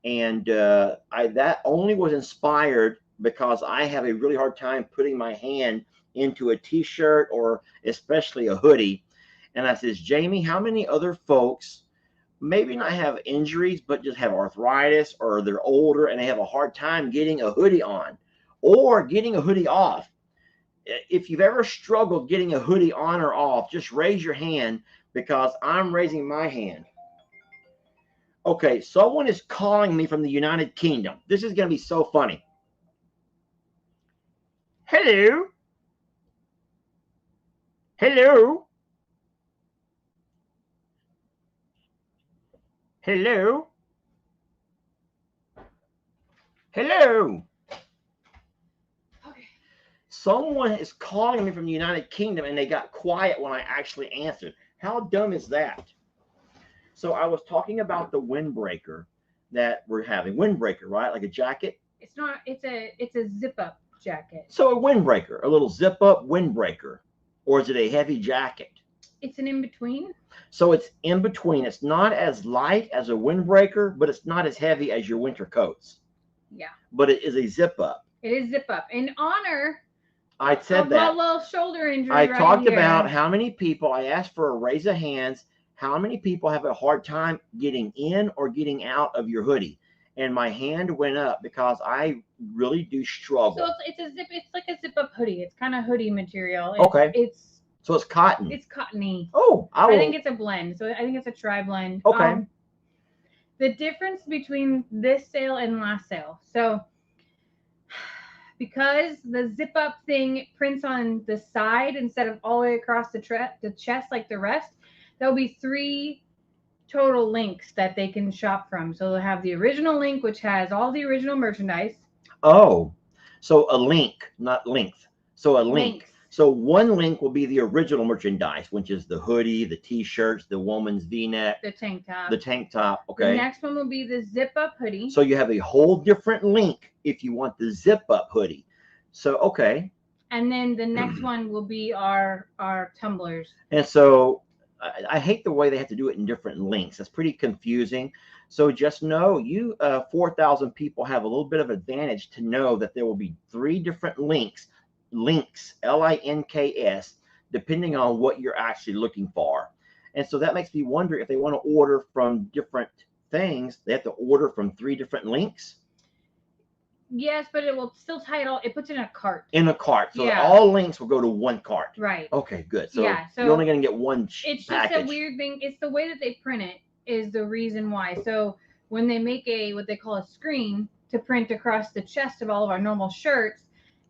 And that only was inspired because I have a really hard time putting my hand into a t-shirt or especially a hoodie. And I says, Jamie, how many other folks maybe not have injuries, but just have arthritis, or they're older and they have a hard time getting a hoodie on or getting a hoodie off? If you've ever struggled getting a hoodie on or off, just raise your hand, because I'm raising my hand. Okay, someone is calling me from the United Kingdom. This is going to be so funny. Hello? Hello? Hello? Hello? Okay. Someone is calling me from the United Kingdom, and they got quiet when I actually answered. How dumb is that? So I was talking about the windbreaker that we're having. Windbreaker, right? Like a jacket? It's not. It's a zip up jacket. So a windbreaker, a little zip up windbreaker. Or is it a heavy jacket? It's an in between. So it's in between. It's not as light as a windbreaker, but it's not as heavy as your winter coats. Yeah. But it is a zip up. It is zip up in honor. I said of that. my little shoulder injury. I right talked here. about how many people. I asked for a raise of hands. How many people have a hard time getting in or getting out of your hoodie? And my hand went up because I really do struggle. So it's like a zip up hoodie. It's kind of hoodie material. Okay. So it's cotton. It's cottony. Oh, I think it's a blend. So I think it's a tri blend. Okay. The difference between this sale and last sale. So because the zip up thing prints on the side instead of all the way across the chest like the rest, there'll be 3 total links that they can shop from. So they'll have the original link, which has all the original merchandise. Oh, so a link, not length. So a link. So one link will be the original merchandise, which is the hoodie, the t-shirts, the woman's V-neck, The tank top. the tank top. The Okay. next one will be the zip up hoodie. So you have a whole different link if you want the zip up hoodie. So, okay. And then the next one will be our tumblers. And so I hate the way they have to do it in different links. That's pretty confusing. So just know you 4,000 people have a little bit of advantage to know that there will be 3 different links, Links, depending on what you're actually looking for. And so that makes me wonder if they want to order from different things, they have to order from 3 different links. Yes, but it will still tie it all. It puts it in a cart. In a cart. So Yeah. all links will go to one cart. Right. Okay, good. So, Yeah, so you're only going to get one It's package. just a weird thing. It's the way that they print it is the reason why. So when they make what they call a screen to print across the chest of all of our normal shirts,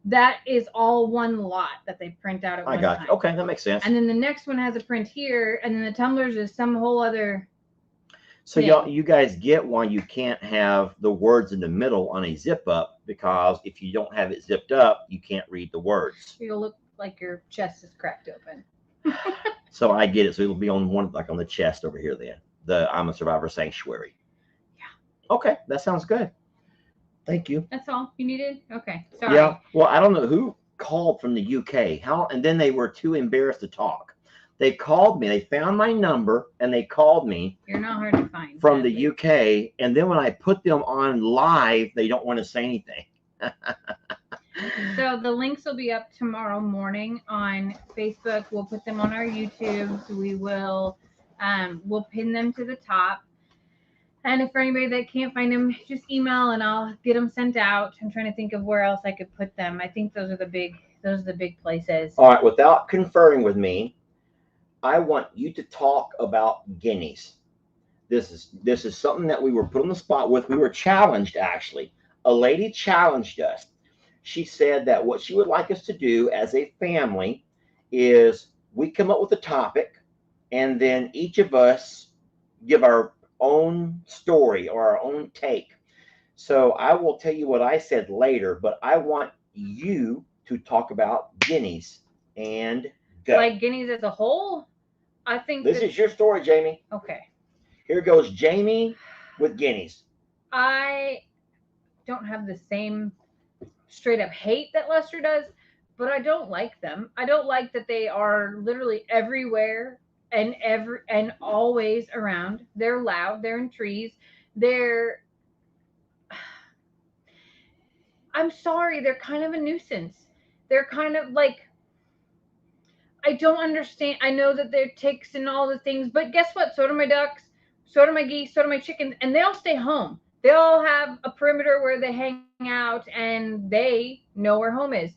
that is all one lot that they print out at one time. Okay, that makes sense. And then the next one has a print here, and then the tumblers is some whole other. So you guys get why you can't have the words in the middle on a zip up, because if you don't have it zipped up, you can't read the words. You'll look like your chest is cracked open. So I get it. So it'll be on one, like on the chest over here then. The I'm a Survivor Sanctuary. Yeah. Okay, that sounds good. Thank you. That's all you needed? Okay. Sorry. Yeah. Well, I don't know who called from the UK. And then they were too embarrassed to talk. They called me. They found my number and they called me. You're not hard to find. From the UK. And then when I put them on live, they don't want to say anything. So the links will be up tomorrow morning on Facebook. We'll put them on our YouTube. We will we'll pin them to the top. And if for anybody that can't find them, just email and I'll get them sent out. I'm trying to think of where else I could put them. I think those are the big places. All right, without conferring with me, I want you to talk about guineas. This is something that we were put on the spot with. We were challenged, actually. A lady challenged us. She said that what she would like us to do as a family is we come up with a topic and then each of us give our own story or our own take. So I will tell you what I said later, but I want you to talk about guineas and go. Like guineas as a whole? I think this is your story, Jamie. Okay. Here goes Jamie with guineas. I don't have the same straight up hate that Lester does, but I don't like them. I don't like that they are literally everywhere and always around. They're loud. They're in trees. I'm sorry. They're kind of a nuisance. They're kind of like, I don't understand. I know that they're ticks and all the things, but guess what? So do my ducks, so do my geese, so do my chickens, and they all stay home. They all have a perimeter where they hang out and they know where home is.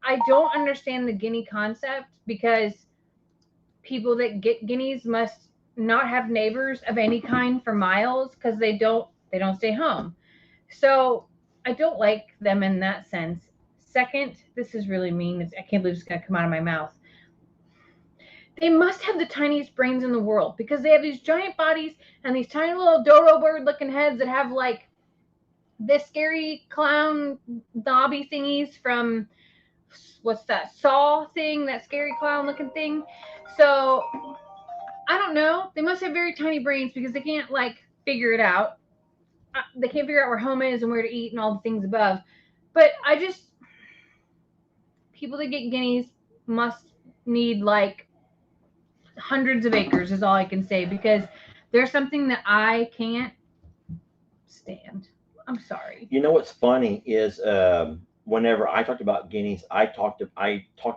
I don't understand the guinea concept because people that get guineas must not have neighbors of any kind for miles because they don't stay home. So I don't like them in that sense. Second, this is really mean. I can't believe it's going to come out of my mouth. They must have the tiniest brains in the world because they have these giant bodies and these tiny little dodo bird looking heads that have like this scary clown knobby thingies from what's that Saw thing, that scary clown looking thing. So I don't know. They must have very tiny brains because they can't like figure it out. They can't figure out where home is and where to eat and all the things above. But people that get guineas must need like hundreds of acres is all I can say because there's something that I can't stand. I'm sorry. You know what's funny is whenever I talked about guineas, I talked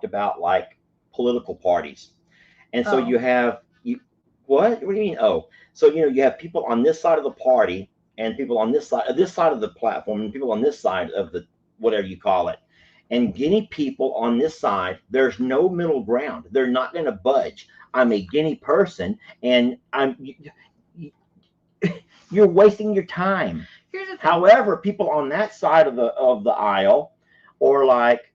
about like political parties, and so you have what do you mean? Oh, so you have people on this side of the party and people on this side of the platform and people on this side of the whatever you call it, and guinea people on this side. There's no middle ground. They're not going to budge. I'm a guinea person, and you're wasting your time. However, people on that side of the aisle, or like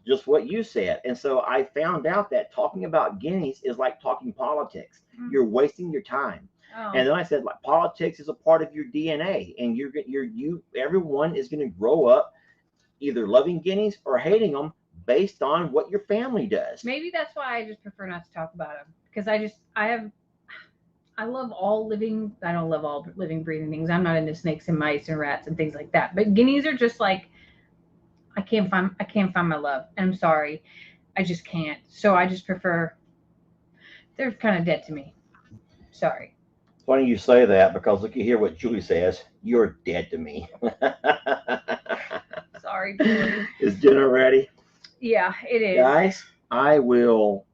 just what you said, and so I found out that talking about guineas is like talking politics. You're wasting your time. Oh. And then I said, like, politics is a part of your DNA, and everyone is going to grow up either loving guineas or hating them based on what your family does. Maybe that's why I just prefer not to talk about them, because I love all living. I don't love all living, breathing things. I'm not into snakes and mice and rats and things like that. But guineas are just like, I can't find my love. And I'm sorry, I just can't. So I just prefer. They're kind of dead to me. Sorry. Funny you say that, because look, you hear what Julie says. You're dead to me. Sorry, Julie. Is dinner ready? Yeah, it is. Guys, I will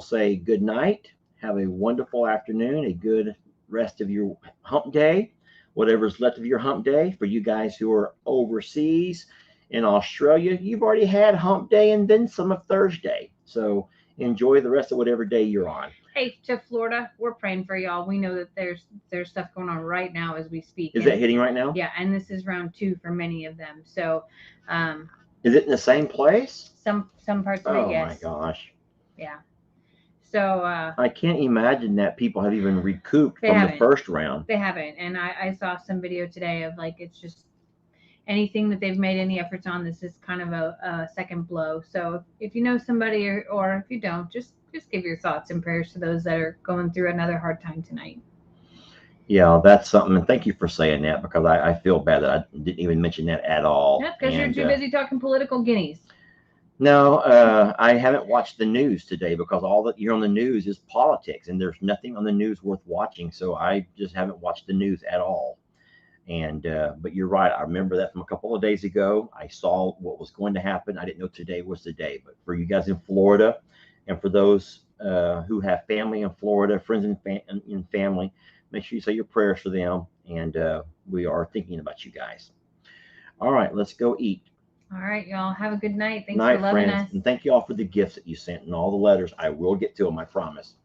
say good night. Have a wonderful afternoon, a good rest of your hump day, whatever's left of your hump day. For you guys who are overseas in Australia, you've already had hump day and then some of Thursday. So enjoy the rest of whatever day you're on. Hey, to Florida, we're praying for y'all. We know that there's stuff going on right now as we speak. Is that hitting right now? Yeah, and this is round 2 for many of them. So, is it in the same place? Some parts of it, yes. Oh my gosh. Yeah. So I can't imagine that people have even recouped from the first round. They haven't, and I saw some video today of like, it's just anything that they've made any efforts on. This is kind of a second blow. So if you know somebody, or if you don't, just give your thoughts and prayers to those that are going through another hard time tonight. Yeah, that's something. And thank you for saying that, because I feel bad that I didn't even mention that at all. Yeah, because you're too busy talking political guineas. No, I haven't watched the news today, because all that you're on the news is politics, and there's nothing on the news worth watching. So I just haven't watched the news at all. And but you're right. I remember that from a couple of days ago. I saw what was going to happen. I didn't know today was the day. But for you guys in Florida, and for those who have family in Florida, friends and family, make sure you say your prayers for them. And we are thinking about you guys. All right, let's go eat. All right, y'all. Have a good night. Thanks for loving us. And thank you all for the gifts that you sent and all the letters. I will get to them, I promise.